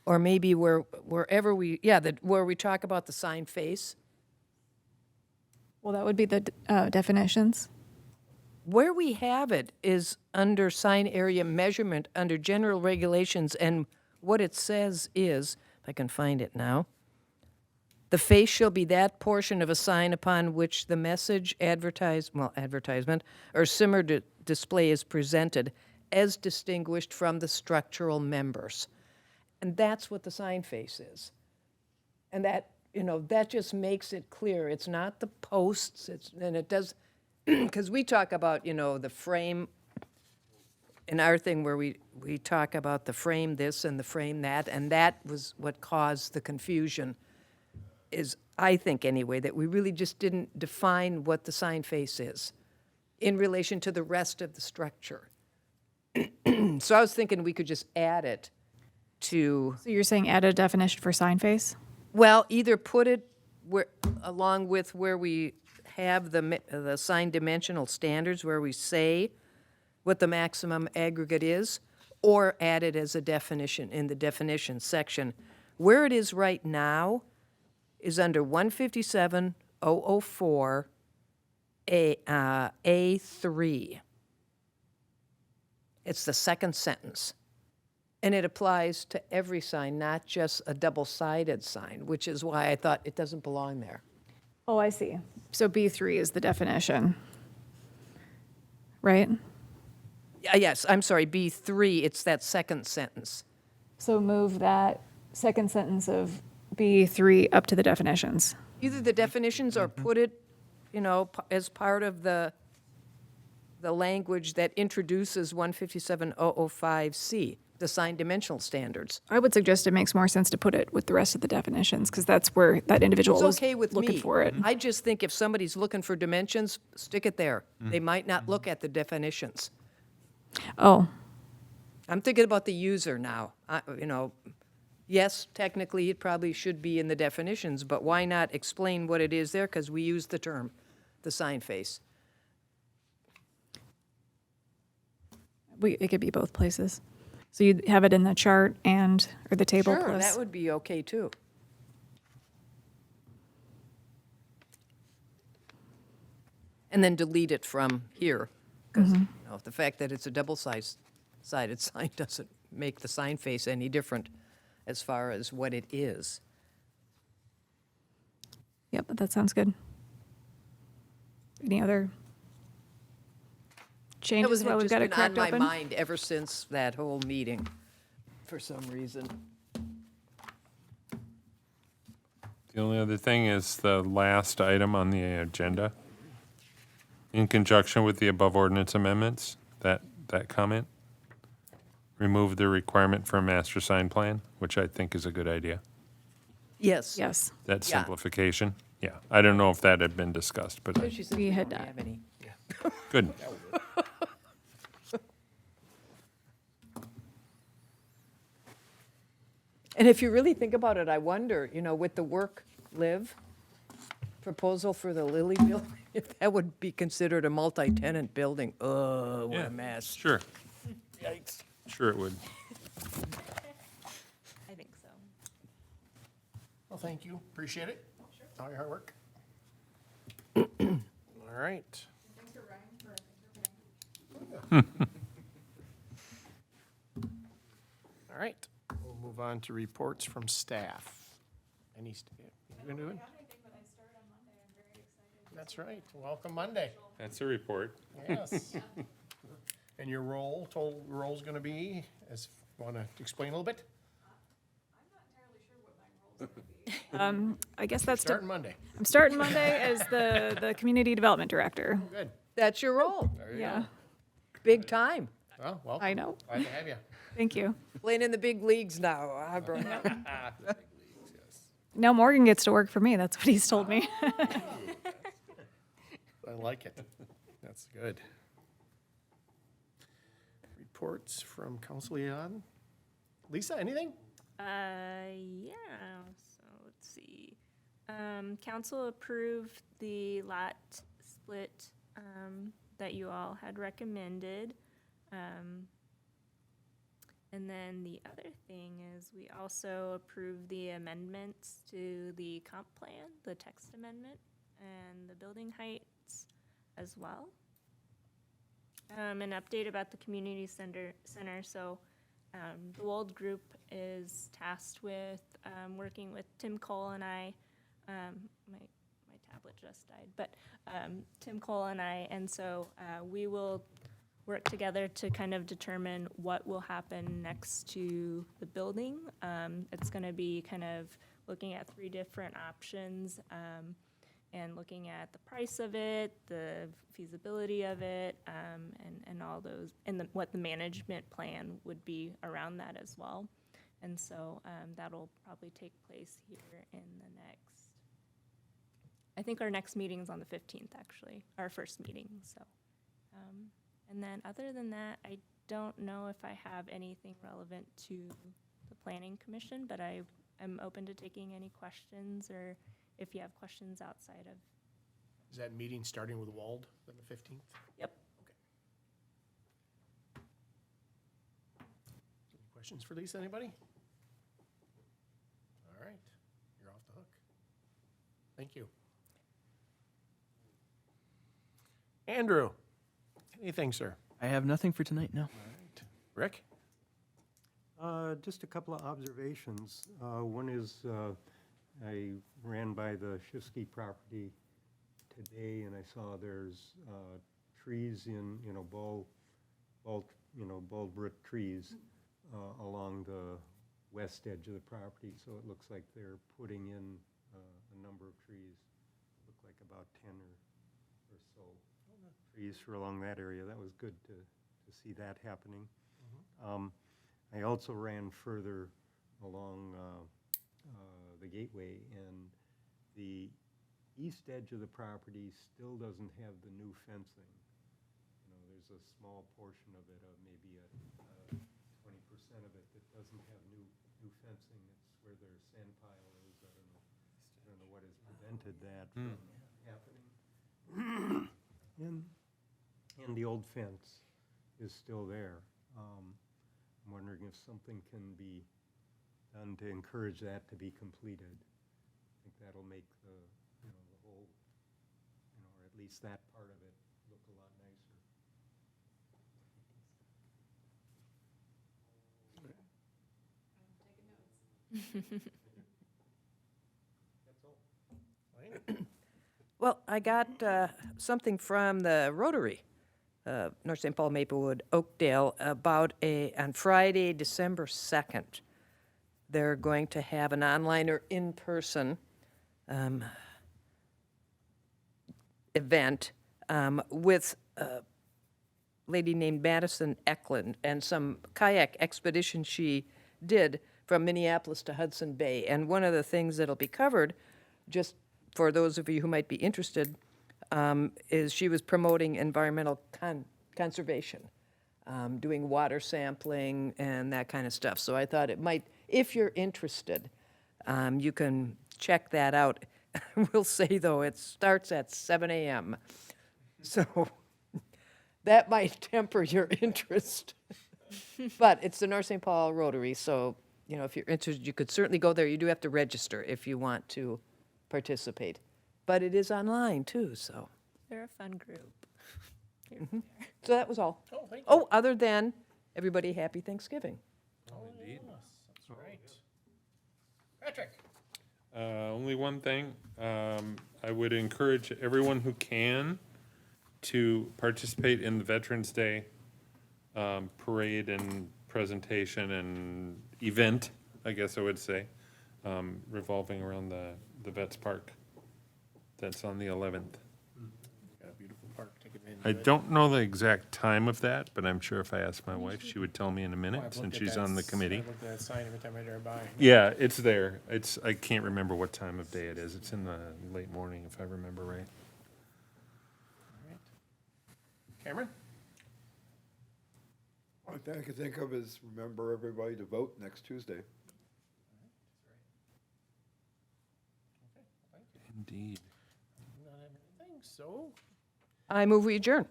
or maybe wherever we, where we talk about the sign face. Well, that would be the definitions. Where we have it is under sign area measurement, under general regulations, and what it says is, if I can find it now, the face shall be that portion of a sign upon which the message, advertisement, or similar display is presented as distinguished from the structural members. And that's what the sign face is. And that, that just makes it clear. It's not the posts, and it does, because we talk about, the frame in our thing where we talk about the frame this and the frame that, and that was what caused the confusion, is, I think anyway, that we really just didn't define what the sign face is in relation to the rest of the structure. So I was thinking we could just add it to, So you're saying add a definition for sign face? well, either put it where, along with where we have the sign dimensional standards, where we say what the maximum aggregate is, or add it as a definition in the definition section. Where it is right now is under 157.004 A3. It's the second sentence. And it applies to every sign, not just a double-sided sign, which is why I thought it doesn't belong there. Oh, I see. So B3 is the definition, right? Yes, I'm sorry, B3, it's that second sentence. So move that second sentence of B3 up to the definitions. Either the definitions or put it, as part of the language that introduces 157.005C, the sign dimensional standards. I would suggest it makes more sense to put it with the rest of the definitions, because that's where that individual It's is okay with looking me. for it. I just think if somebody's looking for dimensions, stick it there. They might not look at the definitions. Oh, I'm thinking about the user now. Yes, technically, it probably should be in the definitions, but why not explain what it is there? Because we use the term, the sign face. it could be both places. So you'd have it in the chart or the table Sure, plus. that would be okay, too. And then delete it from here, because the fact that it's a double-sided sign doesn't make the sign face any different as far as what it is. Yep, that sounds good. Any other That changes was while we've just got it been on cracked my open? mind ever since that whole meeting, for some reason. The only other thing is the last item on the agenda. In conjunction with the above ordinance amendments, that comment, remove the requirement for a master sign plan, which I think is a good idea. Yes. Yes. That Yeah. simplification. Yeah, I don't know if that had been discussed, but She said We she had didn't not. have any. good. And if you really think about it, I wonder, with the work-live proposal for the Lilly building, if that would be considered a multi-tenant building. Oh, what Yeah, a mess. Sure, Yikes. sure it would. I think so. Well, thank you, appreciate it. All your hard work. All right. All right, we'll move on to reports from staff. Any, you gonna do it? That's right, welcome Monday. That's a report. Yes. And your role's gonna be, wanna explain a little bit? I guess that's, Starting Monday. I'm starting Monday as the Community Development Director. Good. That's your role. Yeah, Very Big time. Well, welcome. I know. Glad to have you. Thank you. Playing in the big leagues now, huh, Brian? Now Morgan gets to work for me. That's what he's told me. I like it. That's good. reports from council liaison. Lisa, anything? Yeah, so let's see. Council approved the lot split, that you all had recommended. And then the other thing is we also approved the amendments to the comp plan, the text amendment, and the building heights as well. An update about the community center. So the Wold Group is tasked with working with Tim Cole and I. My tablet just died, but Tim Cole and I, and so we will work together to kind of determine what will happen next to the building. It's going to be kind of looking at 3 different options and looking at the price of it, the feasibility of it, and all those, and what the management plan would be around that as well. And so that'll probably take place here in the next, I think our next meeting is on the 15th, actually, our first meeting, so. And then other than that, I don't know if I have anything relevant to the Planning Commission, but I am open to taking any questions, or if you have questions outside of. Is that meeting starting with Wald on the 15th? Yep. Any questions for Lisa, anybody? All right, you're off the hook. Thank you. Andrew, anything, sir? I have nothing for tonight, no. Rick? Just a couple of observations. One is, I ran by the Shifsky property today, and I saw there's trees in, bald brick trees along the west edge of the property. So it looks like they're putting in a number of trees. Look like about 10 or so trees for along that area. That was good to see that happening. I also ran further along the gateway, and the east edge of the property still doesn't have the new fencing. There's a small portion of it, maybe 20% of it, that doesn't have new fencing. It's where their sand pile is. I don't know what has prevented that from happening. And the old fence is still there. I'm wondering if something can be done to encourage that to be completed. I think that'll make the whole, or at least that part of it, look a lot nicer. That's all. Well, I got something from the Rotary, North St. Paul, Maplewood, Oakdale, about on Friday, December 2nd, they're going to have an online or in-person event with a lady named Madison Eklund and some kayak expedition she did from Minneapolis to Hudson Bay. And one of the things that'll be covered, just for those of you who might be interested, is she was promoting environmental conservation, doing water sampling and that kind of stuff. So I thought it might, if you're interested, you can check that out. We'll say, though, it starts at 7 a.m. So that might temper your interest. But it's the North St. Paul Rotary, so, if you're interested, you could certainly go there. You do have to register if you want to participate. But it is online, too, so. They're a fun group. So that was all. Oh, thank you. Oh, other than, everybody, happy Thanksgiving. Oh, indeed. That's right. Patrick? Only one thing. I would encourage everyone who can to participate in the Veterans Day parade and presentation and event, I guess I would say, revolving around the Vets Park. That's on the 11th. Got a beautiful park. Take advantage I of it. don't know the exact time of that, but I'm sure if I asked my wife, she would tell me in a Oh, I've minute, looked since at she's that on the s- committee. I looked at that sign every time I drive by. Yeah, it's there. I can't remember what time of day it is. It's in the late morning, if I remember right. All right. Cameron? One thing I can think of is remember everybody to vote next Tuesday. Indeed. Not everything, so, I move we adjourn.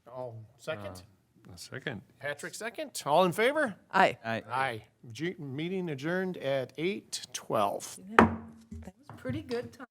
all second? A second. Patrick second. All in favor? Aye. Aye. Meeting adjourned at 8:12. That was pretty good time.